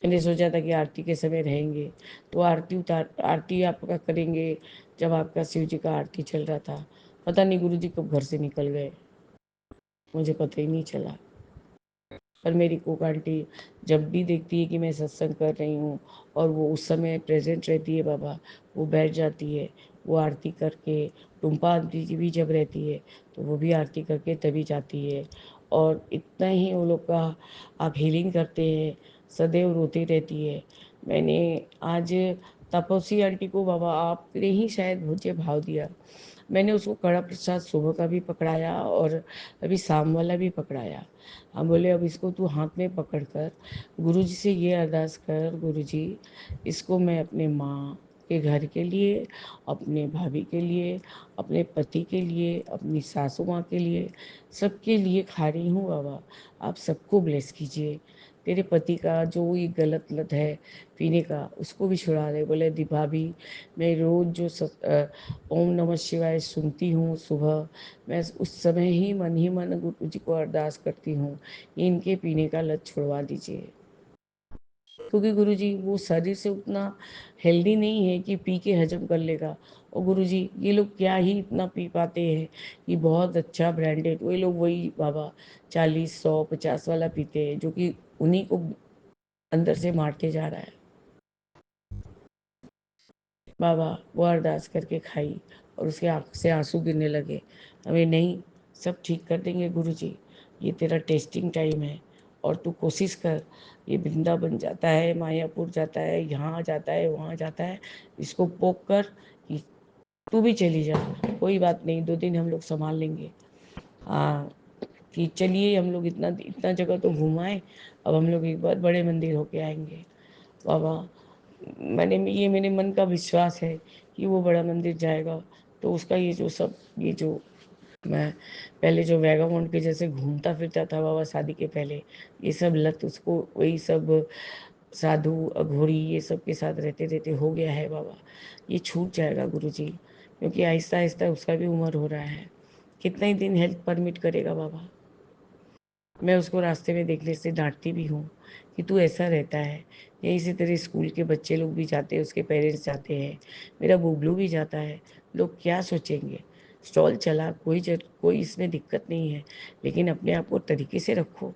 [SPEAKER 6] मैंने सोचा था कि आरती के समय रहेंगे, तो आरती आपका करेंगे जब आपका शिव जी का आरती चल रहा था, पता नहीं गुरुजी कब घर से निकल गए, मुझे पता ही नहीं चला। पर मेरी कोक आंटी जब भी देखती है कि मैं सत्संग कर रही हूँ और वो उस समय प्रेजेंट रहती है बाबा, वो बैठ जाती है, वो आरती करके, टुम्पा आंटी जी भी जब रहती है तो वो भी आरती करके तभी जाती है, और इतना ही वो लोग का आप हीलिंग करते हैं, सदैव रोती रहती है। मैंने आज तपस्वी आंटी को बाबा आपने ही शायद मुझे भाव दिया, मैंने उसको कड़ा प्रसाद सुबह का भी पकड़ाया और अभी शाम वाला भी पकड़ाया। हम बोले अब इसको तू हाथ में पकड़ कर गुरुजी से ये अरदास कर, गुरुजी इसको मैं अपने माँ, आपके घर के लिए, अपने भाभी के लिए, अपने पति के लिए, अपनी सासू माँ के लिए, सबके लिए खा रही हूँ बाबा। आप सबको ब्लेस कीजिए। तेरे पति का जो ये गलत लत है पीने का, उसको भी छुड़ा दे। बोले दी भाभी, मैं रोज़ जो ओम नमः शिवाय सुनती हूँ सुबह, मैं उस समय ही मन गुरु जी को अरदास करती हूँ, इनके पीने का लत छुड़वा दीजिए। क्योंकि गुरुजी वो शरीर से उतना हेल्दी नहीं है कि पी के हजम कर लेगा। और गुरुजी ये लोग क्या ही इतना पी पाते हैं कि बहुत अच्छा ब्रांडेड, वही लोग वही बाबा 40, 100, 50 वाला पीते हैं, जो कि उन्हीं को अंदर से मारते जा रहा है। बाबा वो अरदास करके खाई और उसके आँख से आंसू गिरने लगे। हमें नहीं, सब ठीक कर देंगे गुरुजी, ये तेरा टेस्टिंग टाइम है और तू कोशिश कर। ये वृंदावन जाता है, मायापुर जाता है, यहाँ जाता है, वहाँ जाता है, इसको पोक कर कि तू भी चली जा, कोई बात नहीं, 2 दिन हम लोग संभाल लेंगे। हाँ, कि चलिए हम लोग इतना इतना जगह तो घुमाएं, अब हम लोग एक बार बड़े मंदिर होके आएंगे। बाबा ये मेरे मन का विश्वास है कि वो बड़ा मंदिर जाएगा तो उसका ये जो मैं पहले जो वैगाबॉन्ड के जैसे घूमता फिरता था बाबा शादी के पहले, ये सब लत उसको वही सब साधु अघोरी ये सब के साथ रहते रहते हो गया है बाबा। ये छूट जाएगा गुरुजी, क्योंकि आहिस्ता आहिस्ता उसका भी उम्र हो रहा है। कितना ही दिन हेल्थ परमिट करेगा बाबा। मैं उसको रास्ते में देखने से डांटती भी हूँ कि तू ऐसा रहता है। यहीं से तेरे स्कूल के बच्चे लोग भी जाते हैं, उसके पेरेंट्स जाते हैं, मेरा बुबलू भी जाता है। लोग क्या सोचेंगे। स्टॉल चला, कोई इसमें दिक्कत नहीं है, लेकिन अपने आप को तरीके से रखो।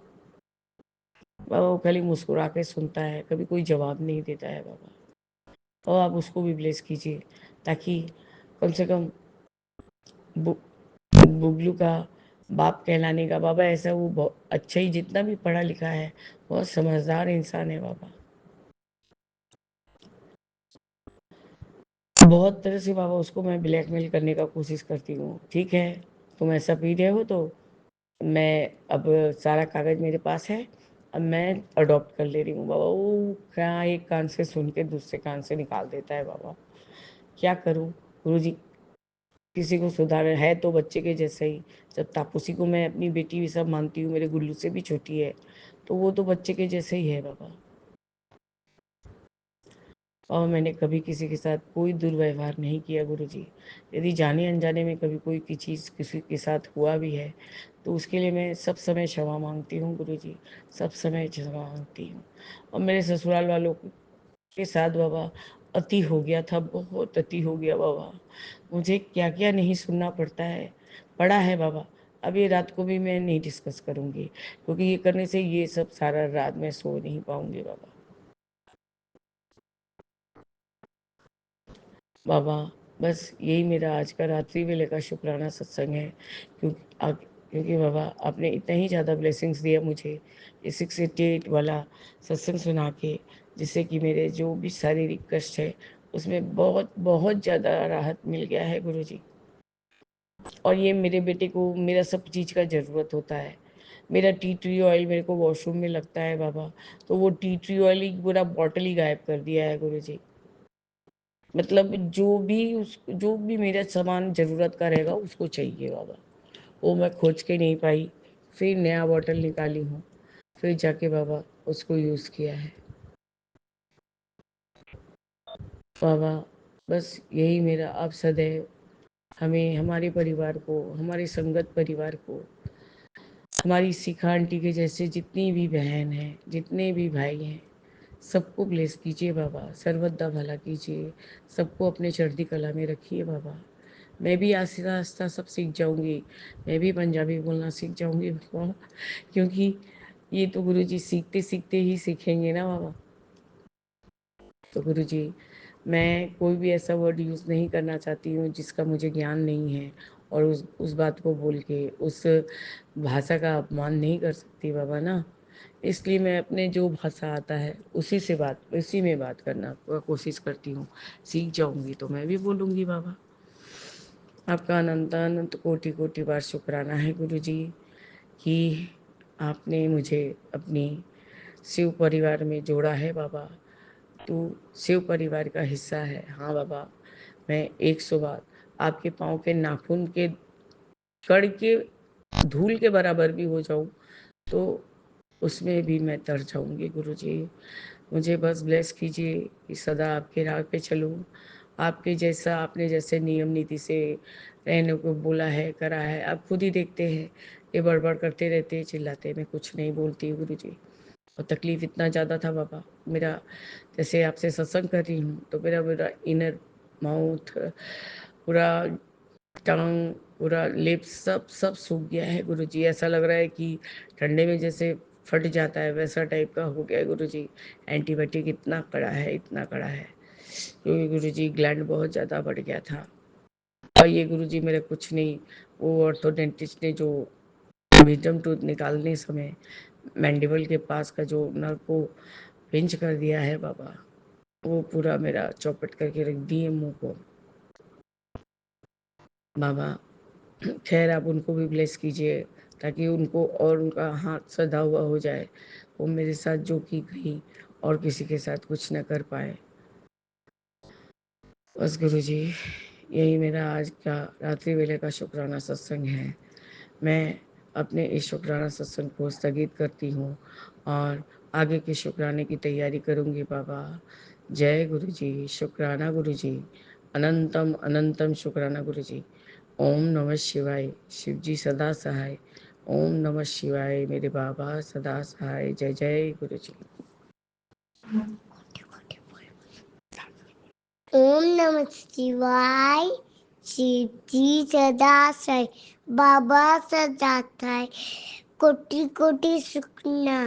[SPEAKER 6] बाबा वो खाली मुस्कुरा के सुनता है, कभी कोई जवाब नहीं देता है बाबा। और आप उसको भी ब्लेस कीजिए ताकि कम से कम बुबलू का बाप कहलाने का बाबा ऐसा वो बहुत अच्छा ही, जितना भी पढ़ा लिखा है, बहुत समझदार इंसान है बाबा। बहुत तरह से बाबा उसको मैं ब्लैकमेल करने का कोशिश करती हूँ। ठीक है, तुम ऐसा पी रहे हो तो मैं अब सारा कागज़ मेरे पास है, अब मैं अडॉप्ट कर ले रही हूँ। बाबा वो क्या एक कान से सुन के दूसरे कान से निकाल देता है बाबा। क्या करूँ गुरुजी, किसी को सुधार है तो बच्चे के जैसे ही। जब तापसी को मैं अपनी बेटी भी सब मानती हूँ, मेरे गुल्लू से भी छोटी है, तो वो तो बच्चे के जैसे ही है बाबा। और मैंने कभी किसी के साथ कोई दुर्व्यवहार नहीं किया गुरुजी। यदि जाने अनजाने में कभी कोई की चीज़ किसी के साथ हुआ भी है तो उसके लिए मैं सब समय क्षमा मांगती हूँ गुरुजी, सब समय क्षमा मांगती हूँ। और मेरे ससुराल वालों के साथ बाबा अति हो गया था, बहुत अति हो गया बाबा। मुझे क्या क्या नहीं सुनना पड़ता है, पड़ा है बाबा। अब ये रात को भी मैं नहीं डिस्कस करूँगी, क्योंकि ये करने से ये सब सारा रात मैं सो नहीं पाऊँगी बाबा। बाबा बस यही मेरा आज का रात्रि वेले का शुक्राना सत्संग है। क्योंकि बाबा आपने इतना ही ज़्यादा ब्लेसिंग्स दिया मुझे ये 688 वाला सत्संग सुना के, जिससे कि मेरे जो भी शारीरिक कष्ट है उसमें बहुत बहुत ज़्यादा राहत मिल गया है गुरुजी। और ये मेरे बेटे को मेरा सब चीज़ का ज़रूरत होता है। मेरा टी ट्री ऑयल मेरे को वॉशरूम में लगता है बाबा, तो वो टी ट्री ऑयल ही पूरा बॉटल ही गायब कर दिया है गुरुजी। मतलब जो भी मेरा सामान ज़रूरत का रहेगा उसको चाहिए बाबा, वो मैं खोज के नहीं पाई। फिर नया बॉटल निकाली हूँ, फिर जाके बाबा उसको यूज़ किया है। बाबा बस यही मेरा आप सदैव हमें, हमारे परिवार को, हमारे संगत परिवार को, हमारी शिखा आंटी के जैसे जितनी भी बहन हैं, जितने भी भाई हैं, सबको ब्लेस कीजिए बाबा, सर्वदा भला कीजिए, सबको अपने चढ़ती कला में रखिए बाबा। मैं भी आहिस्ता आहिस्ता सब सीख जाऊंगी, मैं भी पंजाबी बोलना सीख जाऊंगी बाबा, क्योंकि ये तो गुरुजी सीखते सीखते ही सीखेंगे ना बाबा। तो गुरुजी मैं कोई भी ऐसा वर्ड यूज़ नहीं करना चाहती हूँ जिसका मुझे ज्ञान नहीं है, और उस बात को बोल के उस भाषा का अपमान नहीं कर सकती बाबा ना। इसलिए मैं अपने जो भाषा आता है उसी में बात करना का कोशिश करती हूँ। सीख जाऊंगी तो मैं भी बोलूँगी बाबा। आपका अनंत अनंत कोटि कोटि बार शुक्राना है गुरुजी कि आपने मुझे अपनी शिव परिवार में जोड़ा है बाबा। तू शिव परिवार का हिस्सा है। हाँ बाबा, मैं 100 बार आपके पाँव के नाखून के कण के धूल के बराबर भी हो जाऊं तो उसमें भी मैं तर जाऊंगी गुरुजी। मुझे बस ब्लेस कीजिए कि सदा आपके राह पे चलूं, आपके जैसा, आपने जैसे नियम नीति से रहने को बोला है, करा है। आप खुद ही देखते हैं, ये बड़बड़ करते रहते हैं, चिल्लाते, मैं कुछ नहीं बोलती गुरुजी। और तकलीफ इतना ज़्यादा था बाबा, मेरा जैसे आपसे सत्संग कर रही हूँ तो मेरा मेरा इनर माउथ, पूरा टंग, पूरा लिप्स, सब सब सूख गया है गुरुजी। ऐसा लग रहा है कि ठंडे में जैसे फट जाता है वैसा टाइप का हो गया है गुरुजी। एंटीबायोटिक इतना कड़ा है, इतना कड़ा है, क्योंकि गुरुजी ग्लैंड बहुत ज़्यादा बढ़ गया था। और ये गुरुजी मेरे कुछ नहीं, वो ऑर्थोडेंटिस्ट ने जो विजडम टूथ निकालने समय मैंडिबल के पास का जो नर्व को पिंच कर दिया है बाबा, वो पूरा मेरा चौपट करके रख दिए मुंह को बाबा। खैर आप उनको भी ब्लेस कीजिए ताकि उनको और उनका हाथ सधा हुआ हो जाए, वो मेरे साथ जो की गई और किसी के साथ कुछ न कर पाए। बस गुरुजी, यही मेरा आज का रात्रि वेले का शुक्राना सत्संग है। मैं अपने इस शुक्राना सत्संग को स्थगित करती हूँ और आगे के शुक्राने की तैयारी करूँगी बाबा। जय गुरुजी, शुक्राना गुरुजी, अनंतम अनंतम शुक्राना गुरुजी। ओम नमः शिवाय, शिव जी सदा सहाय। ओम नमः शिवाय, मेरे बाबा सदा सहाय। जय जय गुरुजी।
[SPEAKER 7] ओम नमः शिवाय, शिव जी सदा सहाय, बाबा सदा सहाय, कोटि कोटि शुक्रिया।